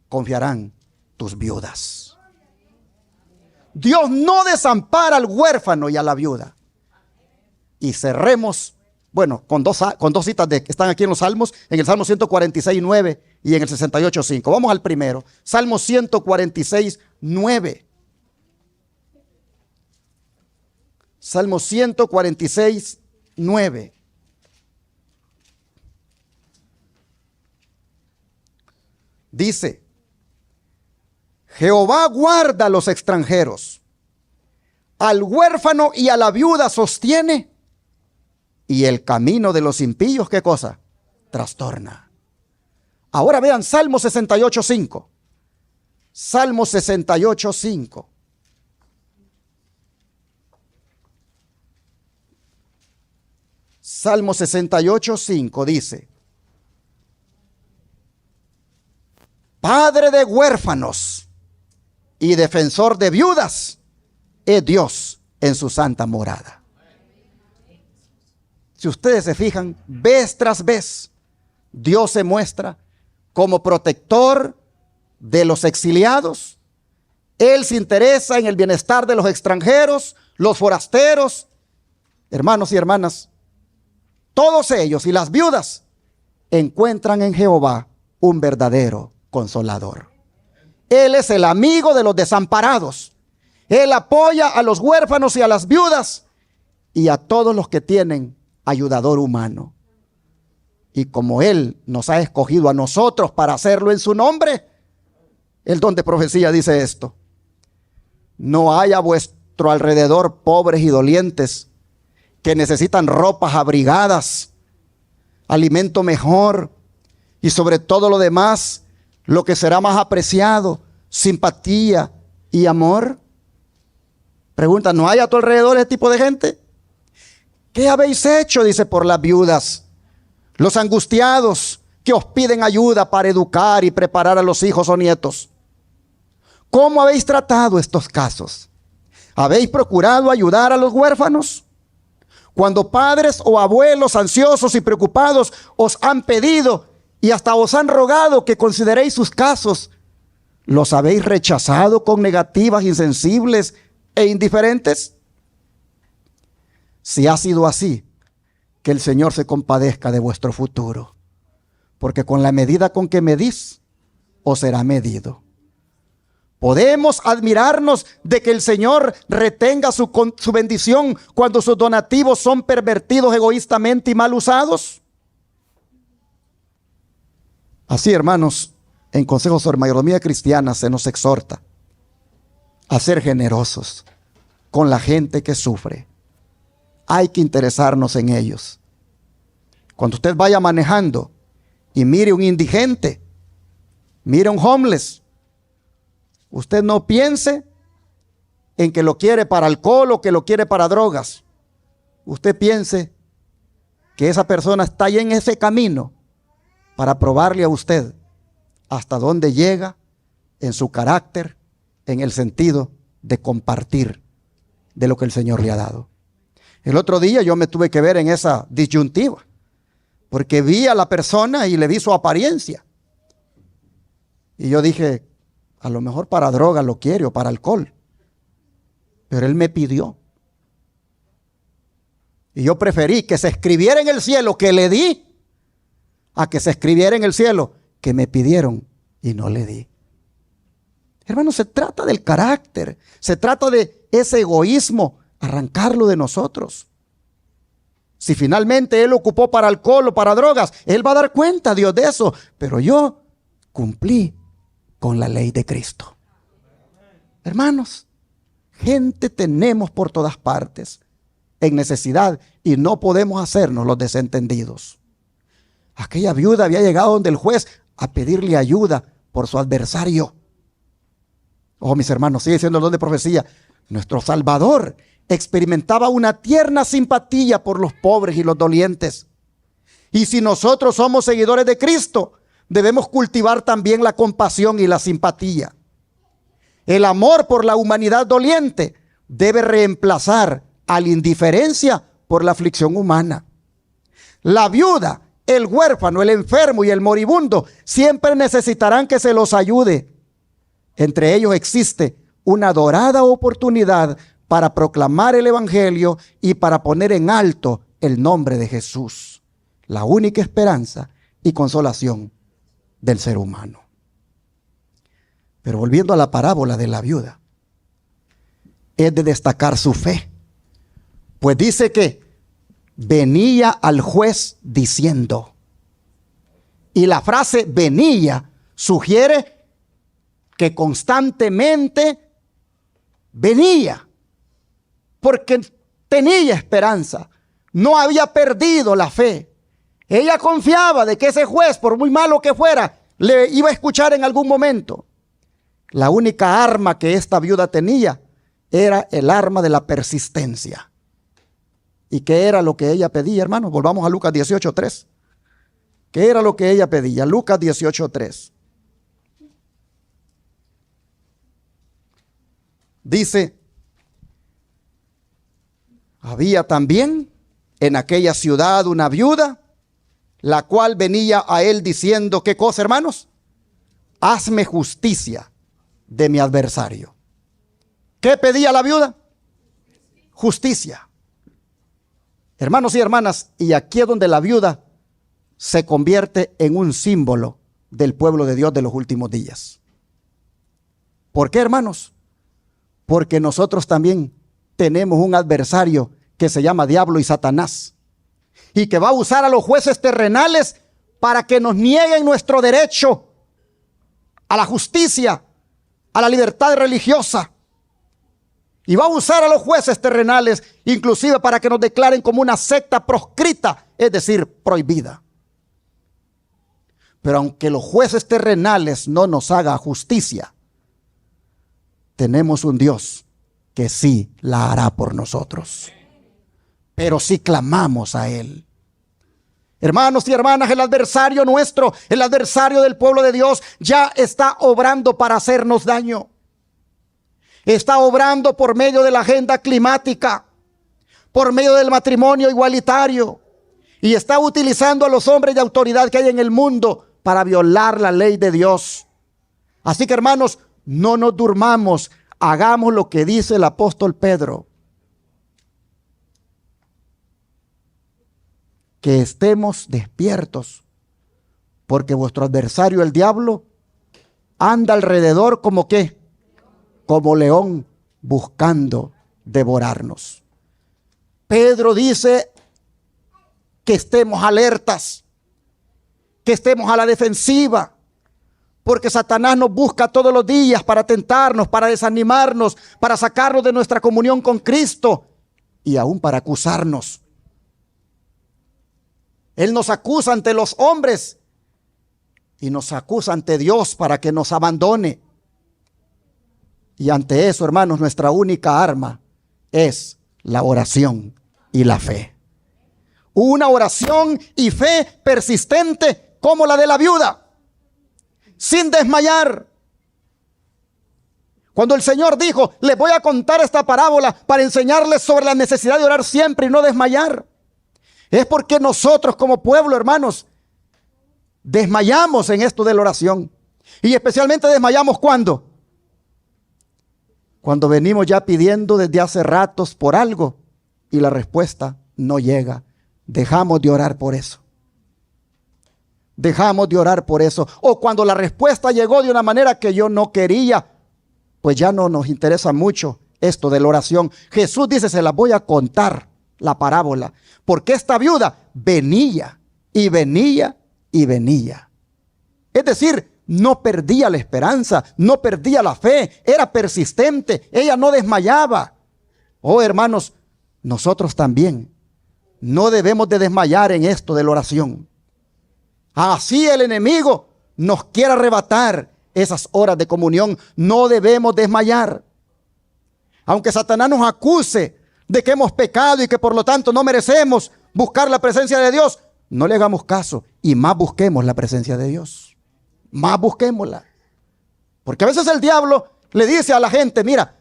confiarán tus viudas. Dios no desampara al huérfano y a la viuda. Y cerremos Bueno, con dos citas que están aquí en los Salmos, en el Salmo 146:9 y en el 68:5. Vamos al primero. Salmo 146:9. Salmo 146:9. Dice: Jehová guarda a los extranjeros, al huérfano y a la viuda sostiene, y el camino de los impíos, ¿qué cosa? Trastorna. Ahora vean Salmo 68:5. Salmo 68:5. Salmo 68:5 dice: Padre de huérfanos y defensor de viudas es Dios en su santa morada. Si ustedes se fijan, vez tras vez, Dios se muestra como protector de los exiliados. Él se interesa en el bienestar de los extranjeros, los forasteros. Hermanos y hermanas, todos ellos y las viudas encuentran en Jehová un verdadero consolador. Él es el amigo de los desamparados. Él apoya a los huérfanos y a las viudas y a todos los que tienen ayudador humano. Y como Él nos ha escogido a nosotros para hacerlo en su nombre, el don de profecía dice esto: no hay a vuestro alrededor pobres y dolientes que necesitan ropas abrigadas, alimento mejor y sobre todo lo demás, lo que será más apreciado, simpatía y amor. Pregunta: ¿no hay a tu alrededor ese tipo de gente? ¿Qué habéis hecho? Dice, por las viudas, los angustiados que os piden ayuda para educar y preparar a los hijos o nietos. ¿Cómo habéis tratado estos casos? ¿Habéis procurado ayudar a los huérfanos? Cuando padres o abuelos ansiosos y preocupados os han pedido y hasta os han rogado que consideréis sus casos, ¿los habéis rechazado con negativas insensibles e indiferentes? Si ha sido así, que el Señor se compadezca de vuestro futuro, porque con la medida con que medís, os será medido. Podemos admirarnos de que el Señor retenga su bendición cuando sus donativos son pervertidos egoístamente y mal usados. Así, hermanos, en Consejos sobre Mayordomía Cristiana se nos exhorta a ser generosos con la gente que sufre. Hay que interesarnos en ellos. Cuando usted vaya manejando y mire un indigente, mire un homeless, usted no piense en que lo quiere para alcohol o que lo quiere para drogas. Usted piense que esa persona está ahí en ese camino para probarle a usted hasta dónde llega en su carácter, en el sentido de compartir de lo que el Señor le ha dado. El otro día yo me tuve que ver en esa disyuntiva, porque vi a la persona y le vi su apariencia. Y yo dije, a lo mejor para droga lo quiere o para alcohol. Pero él me pidió. Y yo preferí que se escribiera en el cielo que le di, a que se escribiera en el cielo que me pidieron y no le di. Hermanos, se trata del carácter, se trata de ese egoísmo, arrancarlo de nosotros. Si finalmente él ocupó para alcohol o para drogas, él va a dar cuenta, Dios, de eso. Pero yo cumplí con la ley de Cristo. Hermanos, gente tenemos por todas partes en necesidad y no podemos hacernos los desentendidos. Aquella viuda había llegado donde el juez a pedirle ayuda por su adversario. Oh, mis hermanos, sigue siendo el don de profecía. Nuestro Salvador experimentaba una tierna simpatía por los pobres y los dolientes. Y si nosotros somos seguidores de Cristo, debemos cultivar también la compasión y la simpatía. El amor por la humanidad doliente debe reemplazar a la indiferencia por la aflicción humana. La viuda, el huérfano, el enfermo y el moribundo siempre necesitarán que se los ayude. Entre ellos existe una dorada oportunidad para proclamar el evangelio y para poner en alto el nombre de Jesús, la única esperanza y consolación del ser humano. Pero volviendo a la parábola de la viuda, es de destacar su fe, pues dice que venía al juez diciendo, y la frase venía sugiere que constantemente venía, porque tenía esperanza, no había perdido la fe. Ella confiaba de que ese juez, por muy malo que fuera, le iba a escuchar en algún momento. La única arma que esta viuda tenía era el arma de la persistencia. ¿Y qué era lo que ella pedía, hermanos? Volvamos a Lucas 18:3. ¿Qué era lo que ella pedía? Lucas 18:3. Dice, había también en aquella ciudad una viuda, la cual venía a él diciendo, ¿qué cosa, hermanos? Hazme justicia de mi adversario. ¿Qué pedía la viuda? Justicia. Hermanos y hermanas, y aquí es donde la viuda se convierte en un símbolo del pueblo de Dios de los últimos días. ¿Por qué, hermanos? Porque nosotros también tenemos un adversario que se llama diablo y Satanás, y que va a usar a los jueces terrenales para que nos nieguen nuestro derecho a la justicia, a la libertad religiosa. Y va a usar a los jueces terrenales inclusive para que nos declaren como una secta proscrita, es decir, prohibida. Pero aunque los jueces terrenales no nos hagan justicia, tenemos un Dios que sí la hará por nosotros. Pero si clamamos a Él. Hermanos y hermanas, el adversario nuestro, el adversario del pueblo de Dios, ya está obrando para hacernos daño. Está obrando por medio de la agenda climática, por medio del matrimonio igualitario, y está utilizando a los hombres de autoridad que hay en el mundo para violar la ley de Dios. Así que, hermanos, no nos durmamos, hagamos lo que dice el apóstol Pedro. Que estemos despiertos, porque vuestro adversario el diablo anda alrededor como ¿qué? Como león buscando devorarnos. Pedro dice que estemos alertas, que estemos a la defensiva, porque Satanás nos busca todos los días para tentarnos, para desanimarnos, para sacarnos de nuestra comunión con Cristo y aún para acusarnos. Él nos acusa ante los hombres y nos acusa ante Dios para que nos abandone. Y ante eso, hermanos, nuestra única arma es la oración y la fe. Una oración y fe persistente como la de la viuda, sin desmayar. Cuando el Señor dijo, les voy a contar esta parábola para enseñarles sobre la necesidad de orar siempre y no desmayar, es porque nosotros como pueblo, hermanos, desmayamos en esto de la oración. Y especialmente desmayamos ¿cuándo? Cuando venimos ya pidiendo desde hace ratos por algo y la respuesta no llega. Dejamos de orar por eso. Dejamos de orar por eso. O cuando la respuesta llegó de una manera que yo no quería, pues ya no nos interesa mucho esto de la oración. Jesús dice, se las voy a contar la parábola, porque esta viuda venía y venía y venía. Es decir, no perdía la esperanza, no perdía la fe, era persistente, ella no desmayaba. Oh, hermanos, nosotros también no debemos de desmayar en esto de la oración. Así el enemigo nos quiere arrebatar esas horas de comunión, no debemos desmayar. Aunque Satanás nos acuse de que hemos pecado y que por lo tanto no merecemos buscar la presencia de Dios, no le hagamos caso y más busquemos la presencia de Dios. Más busquémosla. Porque a veces el diablo le dice a la gente, mira,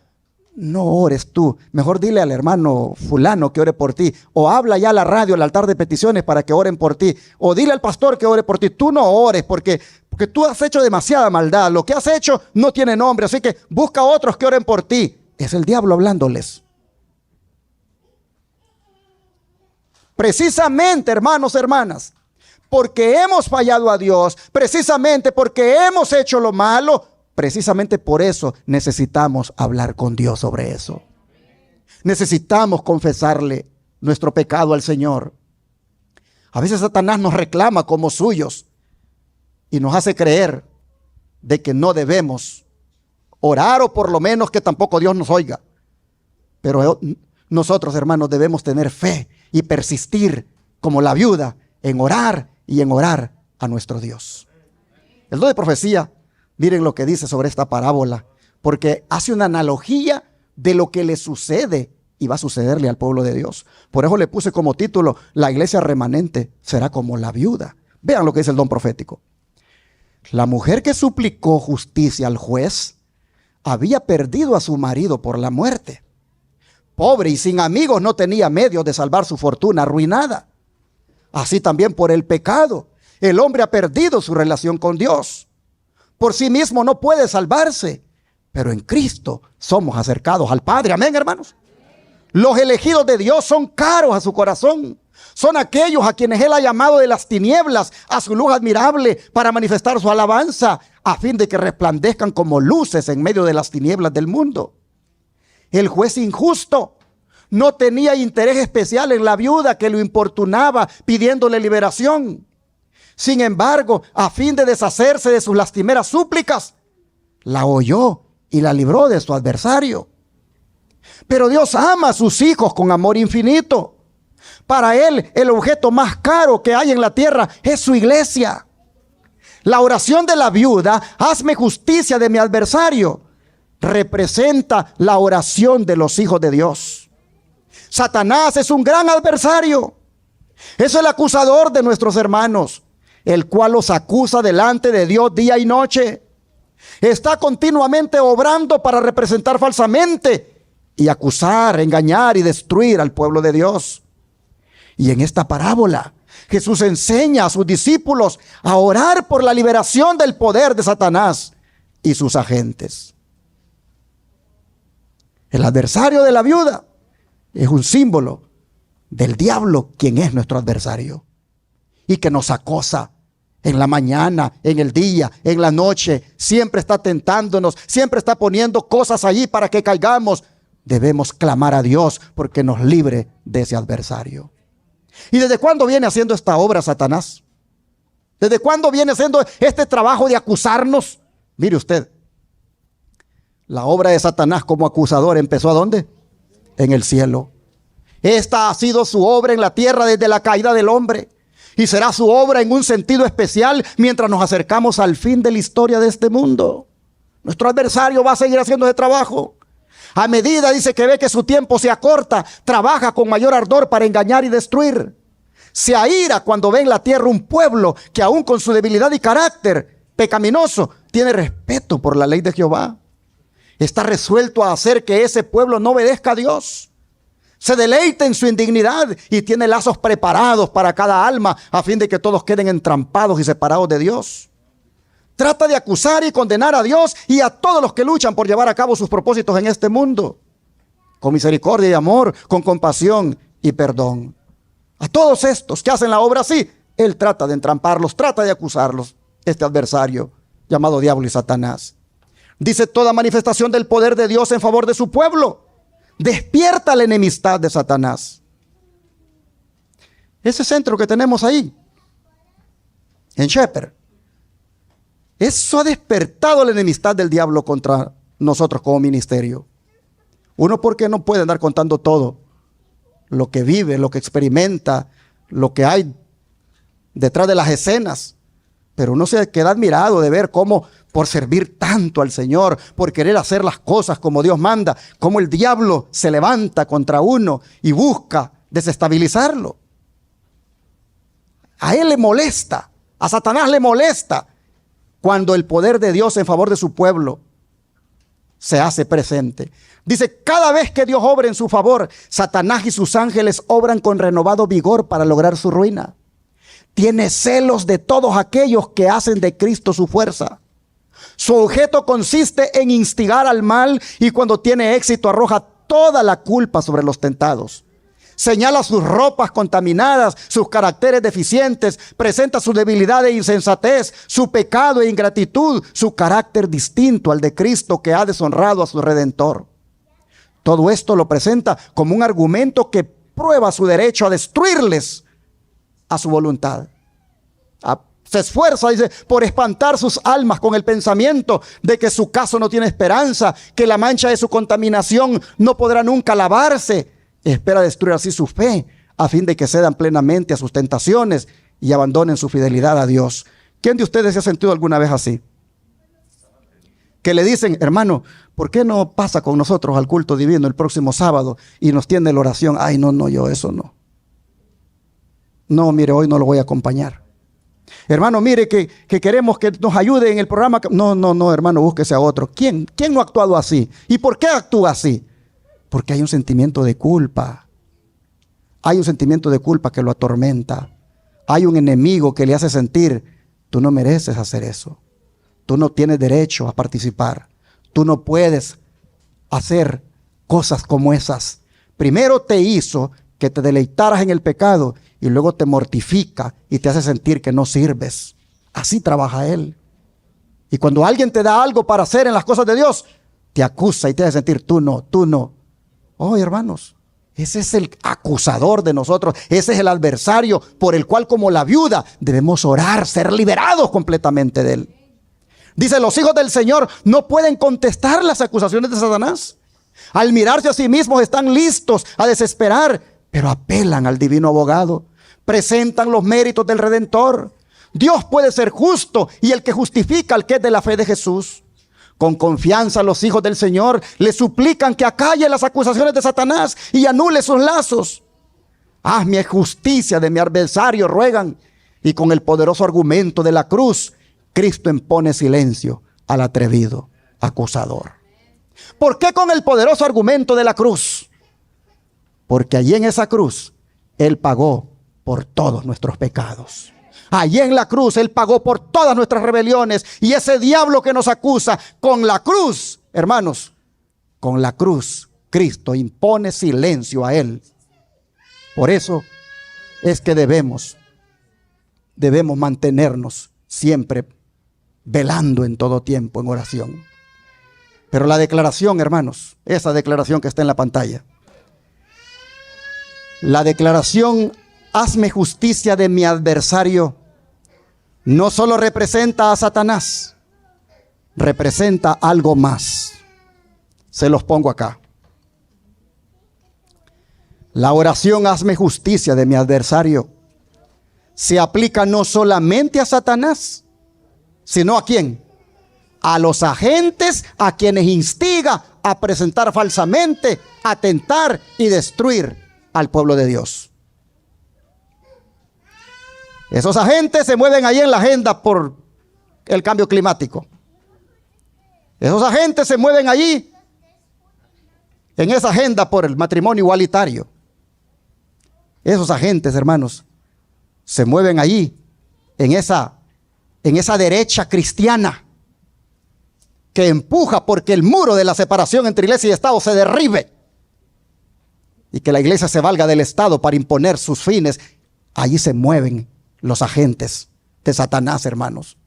no ores tú, mejor dile al hermano fulano que ore por ti, o habla ya a la radio, al altar de peticiones para que oren por ti, o dile al pastor que ore por ti. Tú no ores porque tú has hecho demasiada maldad, lo que has hecho no tiene nombre, así que busca a otros que oren por ti. Es el diablo hablándoles. precisamente, hermanos, hermanas, porque hemos fallado a Dios, precisamente porque hemos hecho lo malo, precisamente por eso necesitamos hablar con Dios sobre eso. Necesitamos confesarle nuestro pecado al Señor. A veces Satanás nos reclama como suyos y nos hace creer de que no debemos orar, o por lo menos que tampoco Dios nos oiga. Pero nosotros, hermanos, debemos tener fe y persistir como la viuda en orar y en orar a nuestro Dios. El don de profecía, miren lo que dice sobre esta parábola, porque hace una analogía de lo que le sucede y va a sucederle al pueblo de Dios. Por eso le puse como título: la iglesia remanente será como la viuda. Vean lo que dice el don profético. La mujer que suplicó justicia al juez había perdido a su marido por la muerte. Pobre y sin amigos, no tenía medios de salvar su fortuna arruinada. Así también por el pecado, el hombre ha perdido su relación con Dios. Por sí mismo no puede salvarse, pero en Cristo somos acercados al Padre. Amén, hermanos. Los elegidos de Dios son caros a su corazón. Son aquellos a quienes Él ha llamado de las tinieblas a su luz admirable para manifestar su alabanza, a fin de que resplandezcan como luces en medio de las tinieblas del mundo. El juez injusto no tenía interés especial en la viuda que lo importunaba pidiéndole liberación. Sin embargo, a fin de deshacerse de sus lastimeras súplicas, la oyó y la libró de su adversario. Pero Dios ama a sus hijos con amor infinito. Para Él, el objeto más caro que hay en la tierra es su iglesia. La oración de la viuda, hazme justicia de mi adversario, representa la oración de los hijos de Dios. Satanás es un gran adversario. Es el acusador de nuestros hermanos, el cual los acusa delante de Dios día y noche. Está continuamente obrando para representar falsamente y acusar, engañar y destruir al pueblo de Dios. Y en esta parábola, Jesús enseña a sus discípulos a orar por la liberación del poder de Satanás y sus agentes. El adversario de la viuda es un símbolo del diablo, quien es nuestro adversario y que nos acosa en la mañana, en el día, en la noche. Siempre está tentándonos, siempre está poniendo cosas allí para que caigamos. Debemos clamar a Dios porque nos libre de ese adversario. ¿Y desde cuándo viene haciendo esta obra Satanás? ¿Desde cuándo viene haciendo este trabajo de acusarnos? Mire usted, la obra de Satanás como acusador empezó ¿a dónde? En el cielo. Esta ha sido su obra en la tierra desde la caída del hombre, y será su obra en un sentido especial mientras nos acercamos al fin de la historia de este mundo. Nuestro adversario va a seguir haciendo ese trabajo. A medida, dice, que ve que su tiempo se acorta, trabaja con mayor ardor para engañar y destruir. Se aira cuando ve en la tierra un pueblo que aún con su debilidad y carácter pecaminoso tiene respeto por la ley de Jehová. Está resuelto a hacer que ese pueblo no obedezca a Dios. Se deleita en su indignidad y tiene lazos preparados para cada alma a fin de que todos queden entrampados y separados de Dios. Trata de acusar y condenar a Dios y a todos los que luchan por llevar a cabo sus propósitos en este mundo, con misericordia y amor, con compasión y perdón. A todos estos que hacen la obra así, Él trata de entramparlos, trata de acusarlos, este adversario llamado diablo y Satanás. Dice: toda manifestación del poder de Dios en favor de su pueblo despierta la enemistad de Satanás. Ese centro que tenemos ahí, en Shepherd, eso ha despertado la enemistad del diablo contra nosotros como ministerio. Uno, porque no puede andar contando todo lo que vive, lo que experimenta, lo que hay detrás de las escenas. Pero uno se queda admirado de ver cómo, por servir tanto al Señor, por querer hacer las cosas como Dios manda, cómo el diablo se levanta contra uno y busca desestabilizarlo. A él le molesta, a Satanás le molesta cuando el poder de Dios en favor de su pueblo se hace presente. Dice: cada vez que Dios obra en su favor, Satanás y sus ángeles obran con renovado vigor para lograr su ruina. Tiene celos de todos aquellos que hacen de Cristo su fuerza. Su objeto consiste en instigar al mal, y cuando tiene éxito arroja toda la culpa sobre los tentados. señala sus ropas contaminadas, sus caracteres deficientes, presenta su debilidad e insensatez, su pecado e ingratitud, su carácter distinto al de Cristo que ha deshonrado a su Redentor. Todo esto lo presenta como un argumento que prueba su derecho a destruirles a su voluntad. Se esfuerza, dice, por espantar sus almas con el pensamiento de que su caso no tiene esperanza, que la mancha de su contaminación no podrá nunca lavarse. Espera destruir así su fe, a fin de que cedan plenamente a sus tentaciones y abandonen su fidelidad a Dios. ¿Quién de ustedes se ha sentido alguna vez así? Que le dicen, hermano, ¿por qué no pasa con nosotros al culto divino el próximo sábado y nos tiende la oración? Ay, no, yo eso no. No, mire, hoy no lo voy a acompañar. Hermano, mire que queremos que nos ayude en el programa. No, hermano, búsquese a otro. ¿Quién no ha actuado así? ¿Y por qué actúa así? Porque hay un sentimiento de culpa. Hay un sentimiento de culpa que lo atormenta. Hay un enemigo que le hace sentir, tú no mereces hacer eso. Tú no tienes derecho a participar. Tú no puedes hacer cosas como esas. Primero te hizo que te deleitaras en el pecado y luego te mortifica y te hace sentir que no sirves. Así trabaja él. Y cuando alguien te da algo para hacer en las cosas de Dios, te acusa y te hace sentir, tú no. Oh, hermanos, ese es el acusador de nosotros. Ese es el adversario por el cual, como la viuda, debemos orar, ser liberados completamente de él. Dice, los hijos del Señor no pueden contestar las acusaciones de Satanás. Al mirarse a sí mismos están listos a desesperar, pero apelan al divino abogado. Presentan los méritos del Redentor. Dios puede ser justo y el que justifica al que es de la fe de Jesús. Con confianza los hijos del Señor le suplican que acalle las acusaciones de Satanás y anule sus lazos. Hazme justicia de mi adversario, ruegan. Y con el poderoso argumento de la cruz, Cristo impone silencio al atrevido acusador. ¿Por qué con el poderoso argumento de la cruz? Porque allí en esa cruz Él pagó por todos nuestros pecados. Allí en la cruz Él pagó por todas nuestras rebeliones. Y ese diablo que nos acusa, con la cruz, hermanos, con la cruz, Cristo impone silencio a Él. Por eso es que debemos mantenernos siempre velando en todo tiempo en oración. Pero la declaración, hermanos, esa declaración que está en la pantalla, la declaración, hazme justicia de mi adversario, no solo representa a Satanás, representa algo más. Se los pongo acá. La oración, hazme justicia de mi adversario, se aplica no solamente a Satanás, sino ¿a quién? A los agentes a quienes instiga a presentar falsamente, a tentar y destruir al pueblo de Dios. Esos agentes se mueven ahí en la agenda por el cambio climático. Esos agentes se mueven allí en esa agenda por el matrimonio igualitario. Esos agentes, hermanos, se mueven allí en esa derecha cristiana que empuja porque el muro de la separación entre iglesia y Estado se derribe y que la iglesia se valga del Estado para imponer sus fines. Allí se mueven los agentes de Satanás, hermanos.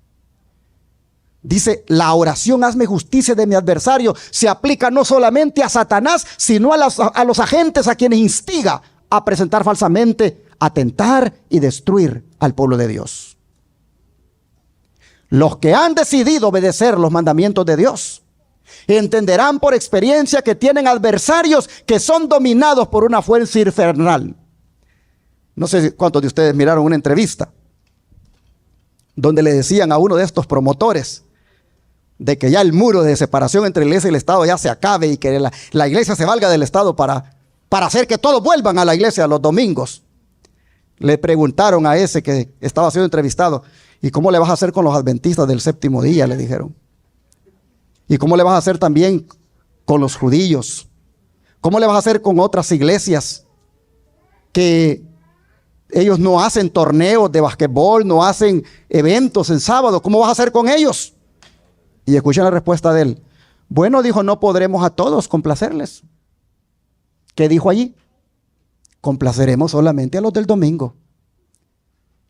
Dice, la oración, hazme justicia de mi adversario, se aplica no solamente a Satanás, sino a los agentes a quienes instiga a presentar falsamente, a tentar y destruir al pueblo de Dios. Los que han decidido obedecer los mandamientos de Dios entenderán por experiencia que tienen adversarios que son dominados por una fuerza infernal. No sé cuántos de ustedes miraron una entrevista donde le decían a uno de estos promotores de que ya el muro de separación entre la iglesia y el Estado ya se acabe y que la iglesia se valga del Estado para hacer que todos vuelvan a la iglesia los domingos. Le preguntaron a ese que estaba siendo entrevistado, ¿y cómo le vas a hacer con los adventistas del séptimo día? Le dijeron. ¿Y cómo le vas a hacer también con los judíos? ¿Cómo le vas a hacer con otras iglesias que ellos no hacen torneos de basquetbol, no hacen eventos en sábado? ¿Cómo vas a hacer con ellos? Y escuchen la respuesta de él. Bueno, dijo, no podremos a todos complacerles. ¿Qué dijo allí? complaceremos solamente a los del domingo.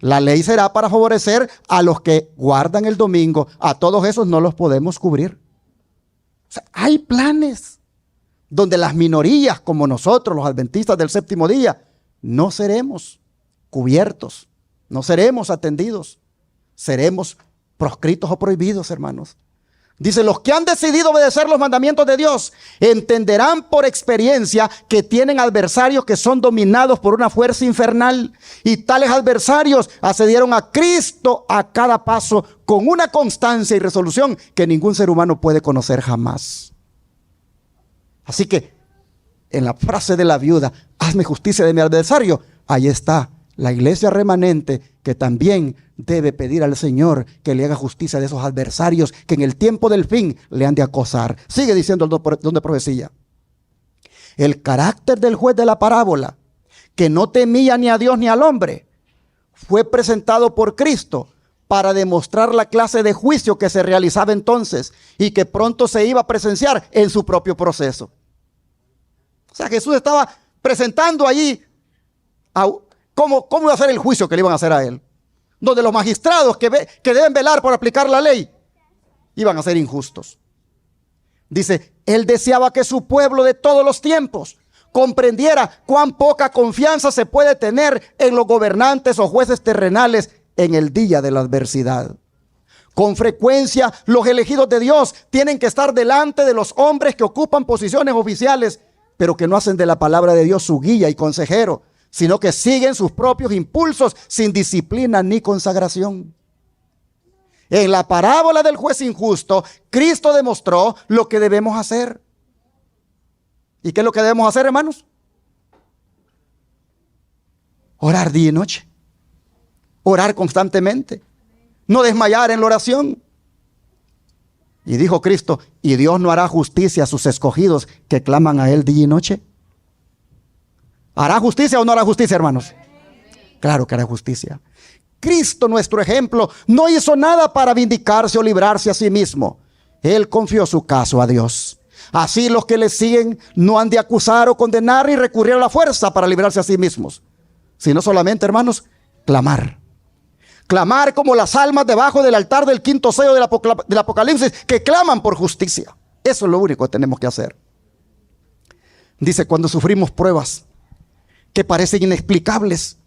La ley será para favorecer a los que guardan el domingo. A todos esos no los podemos cubrir. O sea, hay planes donde las minorías como nosotros, los adventistas del séptimo día, no seremos cubiertos, no seremos atendidos, seremos proscritos o prohibidos, hermanos. Dice, los que han decidido obedecer los mandamientos de Dios entenderán por experiencia que tienen adversarios que son dominados por una fuerza infernal. Y tales adversarios accedieron a Cristo a cada paso con una constancia y resolución que ningún ser humano puede conocer jamás. Así que en la frase de la viuda, hazme justicia de mi adversario, ahí está la iglesia remanente que también debe pedir al Señor que le haga justicia de esos adversarios que en el tiempo del fin le han de acosar. Sigue diciendo el don de profecía. El carácter del juez de la parábola, que no temía ni a Dios ni al hombre, fue presentado por Cristo para demostrar la clase de juicio que se realizaba entonces y que pronto se iba a presenciar en su propio proceso. O sea, Jesús estaba presentando allí cómo iba a ser el juicio que le iban a hacer a él. Donde los magistrados que deben velar por aplicar la ley iban a ser injustos. Dice, él deseaba que su pueblo de todos los tiempos comprendiera cuán poca confianza se puede tener en los gobernantes o jueces terrenales en el día de la adversidad. Con frecuencia, los elegidos de Dios tienen que estar delante de los hombres que ocupan posiciones oficiales, pero que no hacen de la palabra de Dios su guía y consejero, sino que siguen sus propios impulsos sin disciplina ni consagración. En la parábola del juez injusto, Cristo demostró lo que debemos hacer. ¿Y qué es lo que debemos hacer, hermanos? Orar día y noche. Orar constantemente. No desmayar en la oración. Y dijo Cristo, ¿y Dios no hará justicia a sus escogidos que claman a Él día y noche? ¿Hará justicia o no hará justicia, hermanos? Claro que hará justicia. Cristo, nuestro ejemplo, no hizo nada para vindicarse o librarse a sí mismo. Él confió su caso a Dios. Así los que le siguen no han de acusar o condenar ni recurrir a la fuerza para librarse a sí mismos, sino solamente, hermanos, clamar. Clamar como las almas debajo del altar del quinto sello del Apocalipsis, que claman por justicia. Eso es lo único que tenemos que hacer. Dice, cuando sufrimos pruebas que parecen inexplicables,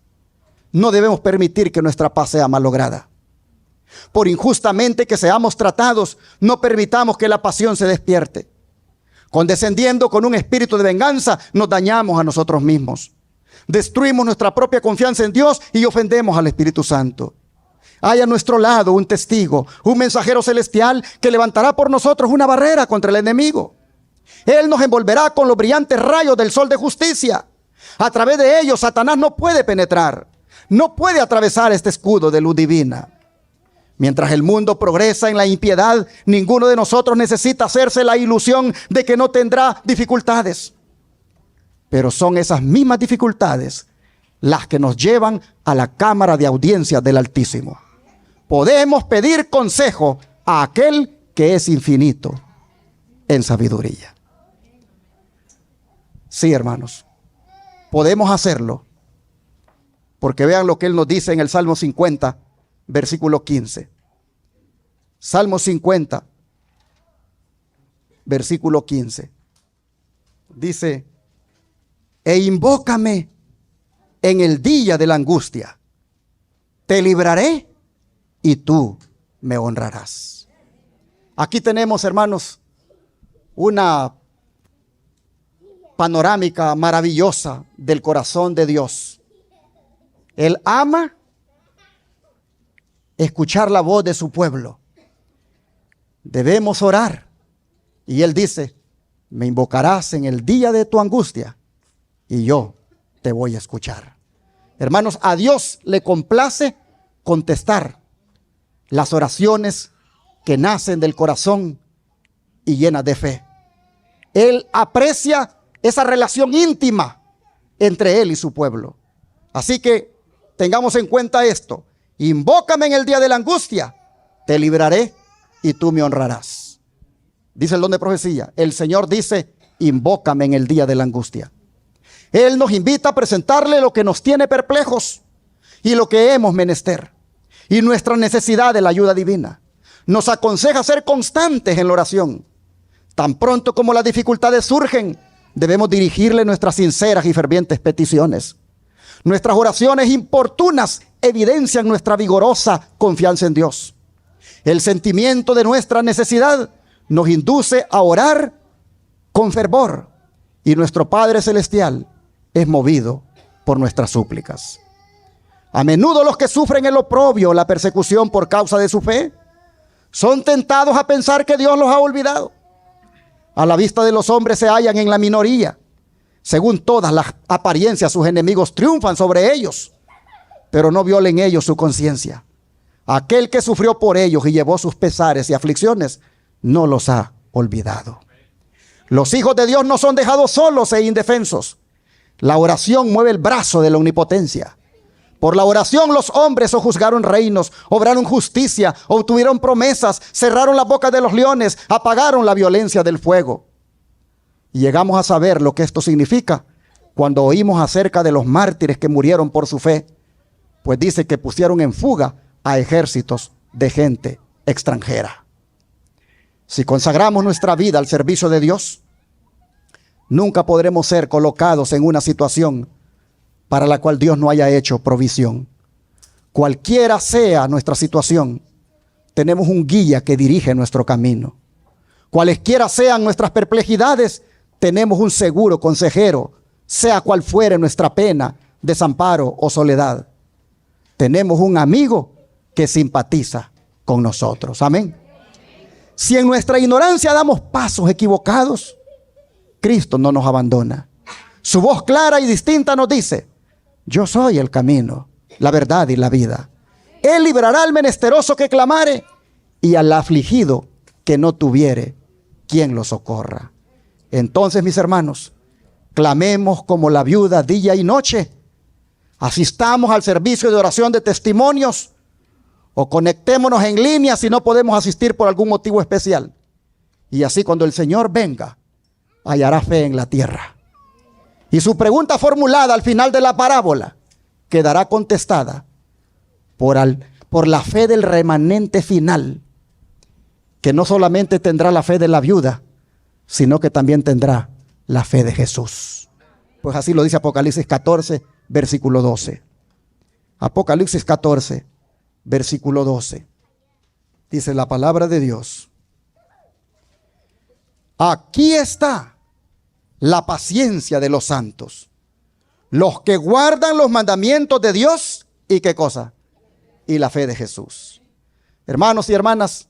no debemos permitir que nuestra paz sea malograda. Por injustamente que seamos tratados, no permitamos que la pasión se despierte. Condescendiendo con un espíritu de venganza, nos dañamos a nosotros mismos. Destruimos nuestra propia confianza en Dios y ofendemos al Espíritu Santo. Hay a nuestro lado un testigo, un mensajero celestial que levantará por nosotros una barrera contra el enemigo. Él nos envolverá con los brillantes rayos del sol de justicia. A través de ellos Satanás no puede penetrar, no puede atravesar este escudo de luz divina. Mientras el mundo progresa en la impiedad, ninguno de nosotros necesita hacerse la ilusión de que no tendrá dificultades. Pero son esas mismas dificultades las que nos llevan a la cámara de audiencia del Altísimo. Podemos pedir consejo a aquel que es infinito en sabiduría. Sí, hermanos, podemos hacerlo. Porque vean lo que Él nos dice en el Salmo 50, versículo 15. Salmo 50, versículo 15. Dice, e invócame en el día de la angustia. Te libraré y tú me honrarás. Aquí tenemos, hermanos, una panorámica maravillosa del corazón de Dios. Él ama escuchar la voz de su pueblo. Debemos orar. Y Él dice, me invocarás en el día de tu angustia y yo te voy a escuchar. Hermanos, a Dios le complace contestar las oraciones que nacen del corazón y llenas de fe. Él aprecia esa relación íntima entre Él y su pueblo. Así que tengamos en cuenta esto. Invócame en el día de la angustia, te libraré y tú me honrarás. Dice el don de profecía. El Señor dice, invócame en el día de la angustia. Él nos invita a presentarle lo que nos tiene perplejos y lo que hemos menester y nuestra necesidad de la ayuda divina. Nos aconseja ser constantes en la oración. Tan pronto como las dificultades surgen, debemos dirigirle nuestras sinceras y fervientes peticiones. Nuestras oraciones importunas evidencian nuestra vigorosa confianza en Dios. El sentimiento de nuestra necesidad nos induce a orar con fervor, y nuestro Padre Celestial es movido por nuestras súplicas. A menudo los que sufren el oprobio o la persecución por causa de su fe son tentados a pensar que Dios los ha olvidado. A la vista de los hombres se hallan en la minoría. Según todas las apariencias, sus enemigos triunfan sobre ellos, pero no violen ellos su conciencia. Aquel que sufrió por ellos y llevó sus pesares y aflicciones, no los ha olvidado. Los hijos de Dios no son dejados solos e indefensos. La oración mueve el brazo de la omnipotencia. Por la oración los hombres sojuzgaron reinos, obraron justicia, obtuvieron promesas, cerraron la boca de los leones, apagaron la violencia del fuego. Y llegamos a saber lo que esto significa cuando oímos acerca de los mártires que murieron por su fe, pues dice que pusieron en fuga a ejércitos de gente extranjera. Si consagramos nuestra vida al servicio de Dios, nunca podremos ser colocados en una situación para la cual Dios no haya hecho provisión. Cualquiera sea nuestra situación, tenemos un guía que dirige nuestro camino. Cualesquiera sean nuestras perplejidades, tenemos un seguro consejero, sea cual fuere nuestra pena, desamparo o soledad. Tenemos un amigo que simpatiza con nosotros. Amén. Si en nuestra ignorancia damos pasos equivocados, Cristo no nos abandona. Su voz clara y distinta nos dice: yo soy el camino, la verdad y la vida. Él librará al menesteroso que clamare y al afligido que no tuviere quien lo socorra. Entonces, mis hermanos, clamemos como la viuda día y noche. Asistamos al servicio de oración de testimonios o conectémonos en línea si no podemos asistir por algún motivo especial. Y así cuando el Señor venga, hallará fe en la tierra. Y su pregunta formulada al final de la parábola quedará contestada por la fe del remanente final, que no solamente tendrá la fe de la viuda, sino que también tendrá la fe de Jesús. Pues así lo dice Apocalipsis 14, versículo 12. Apocalipsis 14, versículo 12. Dice la palabra de Dios: aquí está la paciencia de los santos, los que guardan los mandamientos de Dios. ¿Y qué cosa? Y la fe de Jesús. Hermanos y hermanas,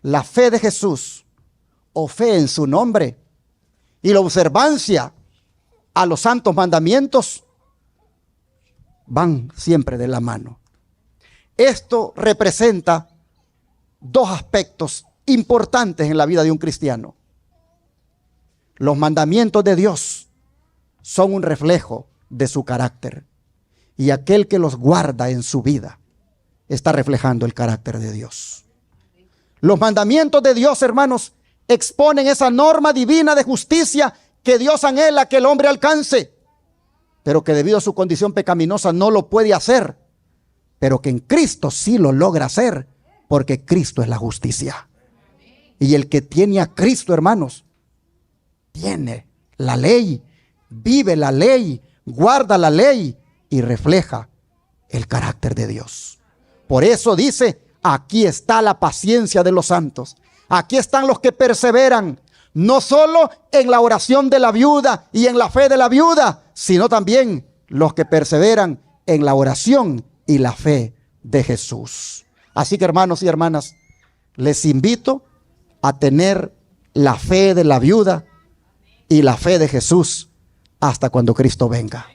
la fe de Jesús, o fe en su nombre, y la observancia a los santos mandamientos van siempre de la mano. Esto representa dos aspectos importantes en la vida de un cristiano. Los mandamientos de Dios son un reflejo de su carácter, y aquel que los guarda en su vida está reflejando el carácter de Dios. Los mandamientos de Dios, hermanos, exponen esa norma divina de justicia que Dios anhela que el hombre alcance, pero que debido a su condición pecaminosa no lo puede hacer, pero que en Cristo sí lo logra hacer, porque Cristo es la justicia. Y el que tiene a Cristo, hermanos, tiene la ley, vive la ley, guarda la ley y refleja el carácter de Dios. Por eso dice: aquí está la paciencia de los santos. Aquí están los que perseveran, no solo en la oración de la viuda y en la fe de la viuda, sino también los que perseveran en la oración y la fe de Jesús. Así que, hermanos y hermanas, les invito a tener la fe de la viuda y la fe de Jesús hasta cuando Cristo venga.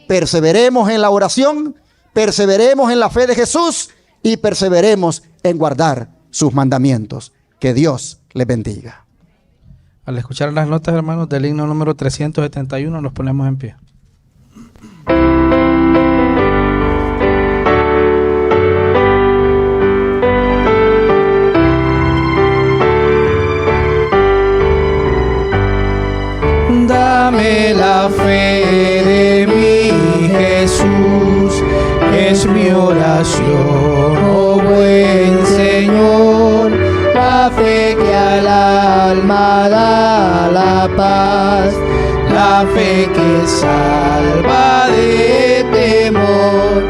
Perseveremos en la oración, perseveremos en la fe de Jesús y perseveremos en guardar sus mandamientos. Que Dios les bendiga. Al escuchar las notas, hermanos, del himno número 371, nos ponemos en pie. Dame la fe la paz, la fe que salva de temor,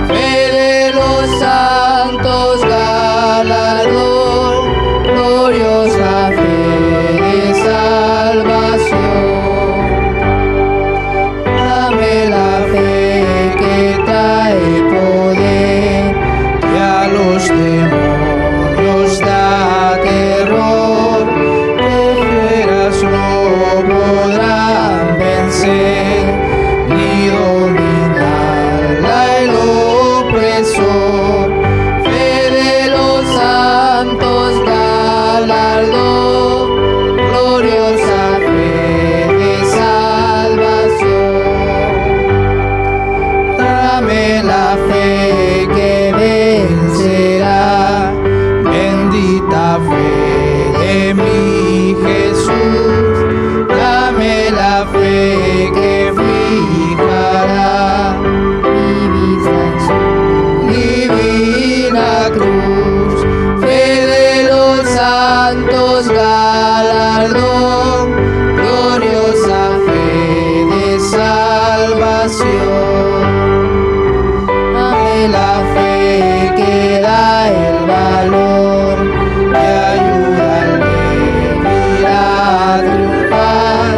fe de los santos galardón, gloriosa fe de salvación. Dame la fe que trae poder, que a los demonios da terror, que fieras no podrán vencer, ni dominarla el opresor. Fe de los santos galardón, gloriosa fe de salvación. Dame la fe que vencerá, bendita fe de mi Jesús. Dame la fe que fijará mi vida en su divina cruz. Fe de los santos galardón, gloriosa fe de salvación. Dame la fe que da el valor, que ayuda al débil a triunfar,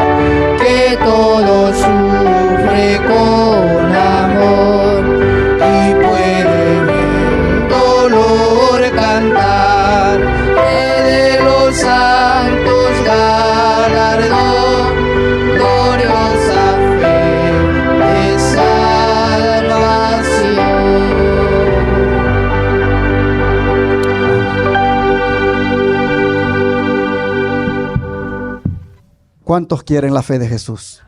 que todo sufre con amor y puede en el dolor cantar. Fe de los santos galardón, gloriosa fe de salvación. ¿Cuántos quieren la fe de Jesús?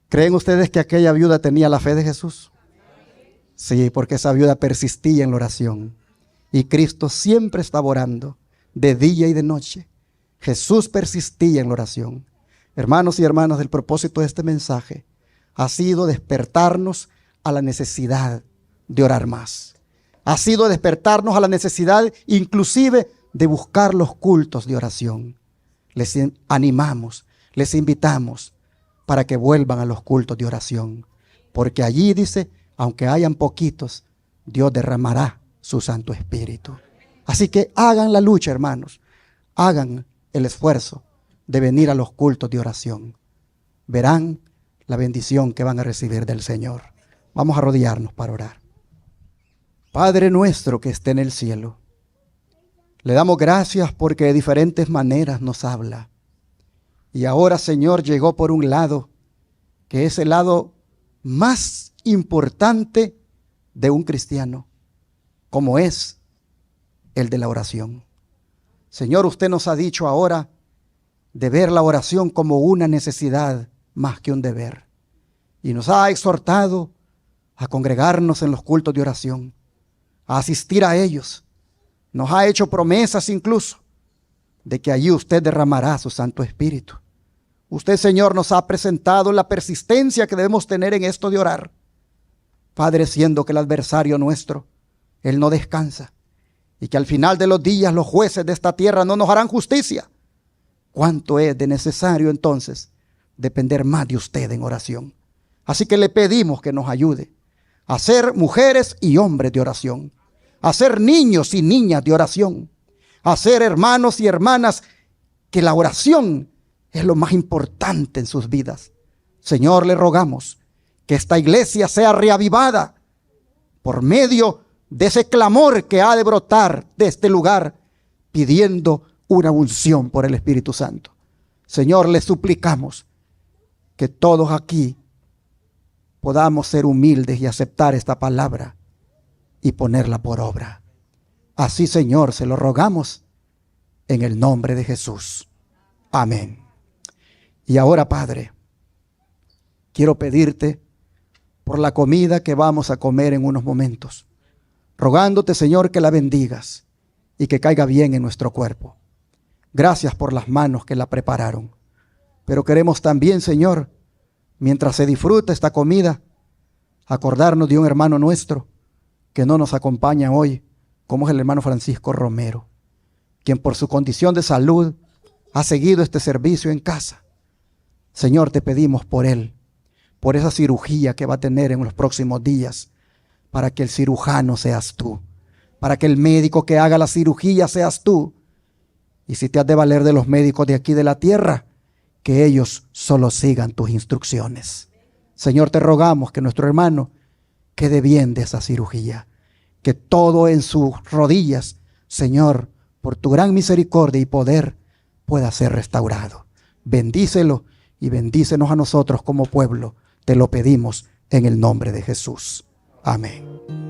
¿Creen ustedes que aquella viuda tenía la fe de Jesús? Sí, porque esa viuda persistía en la oración. Y Cristo siempre estaba orando, de día y de noche. Jesús persistía en la oración. Hermanos y hermanas, el propósito de este mensaje ha sido despertarnos a la necesidad de orar más. Ha sido despertarnos a la necesidad inclusive de buscar los cultos de oración. Les animamos, les invitamos para que vuelvan a los cultos de oración. Porque allí dice, aunque hayan poquitos, Dios derramará su Santo Espíritu. Así que hagan la lucha, hermanos. Hagan el esfuerzo de venir a los cultos de oración. Verán la bendición que van a recibir del Señor. Vamos a arrodillarnos para orar. Padre nuestro que esté en el cielo, le damos gracias porque de diferentes maneras nos habla. Y ahora, Señor, llegó por un lado, que es el lado más importante de un cristiano, como es el de la oración. Señor, usted nos ha dicho ahora de ver la oración como una necesidad más que un deber. Y nos ha exhortado a congregarnos en los cultos de oración, a asistir a ellos. Nos ha hecho promesas incluso de que allí usted derramará su Santo Espíritu. Usted, Señor, nos ha presentado la persistencia que debemos tener en esto de orar. Padre, siendo que el adversario nuestro, él no descansa, y que al final de los días los jueces de esta tierra no nos harán justicia. ¿Cuánto es de necesario entonces depender más de usted en oración? Así que le pedimos que nos ayude a ser mujeres y hombres de oración, a ser niños y niñas de oración, a ser hermanos y hermanas que la oración es lo más importante en sus vidas. Señor, le rogamos que esta iglesia sea reavivada por medio de ese clamor que ha de brotar de este lugar, pidiendo una unción por el Espíritu Santo. Señor, le suplicamos que todos aquí podamos ser humildes y aceptar esta palabra y ponerla por obra. Así, Señor, se lo rogamos en el nombre de Jesús. Amén. Y ahora, Padre, quiero pedirte por la comida que vamos a comer en unos momentos, rogándote, Señor, que la bendigas y que caiga bien en nuestro cuerpo. Gracias por las manos que la prepararon. Pero queremos también, Señor, mientras se disfruta esta comida, acordarnos de un hermano nuestro que no nos acompaña hoy, como es el hermano Francisco Romero, quien por su condición de salud ha seguido este servicio en casa. Señor, te pedimos por él, por esa cirugía que va a tener en los próximos días, para que el cirujano seas tú, para que el médico que haga la cirugía seas tú. Y si te has de valer de los médicos de aquí de la tierra, que ellos solo sigan tus instrucciones. Señor, te rogamos que nuestro hermano quede bien de esa cirugía, que todo en sus rodillas, Señor, por tu gran misericordia y poder, pueda ser restaurado. Bendícelo y bendícenos a nosotros como pueblo. Te lo pedimos en el nombre de Jesús. Amén.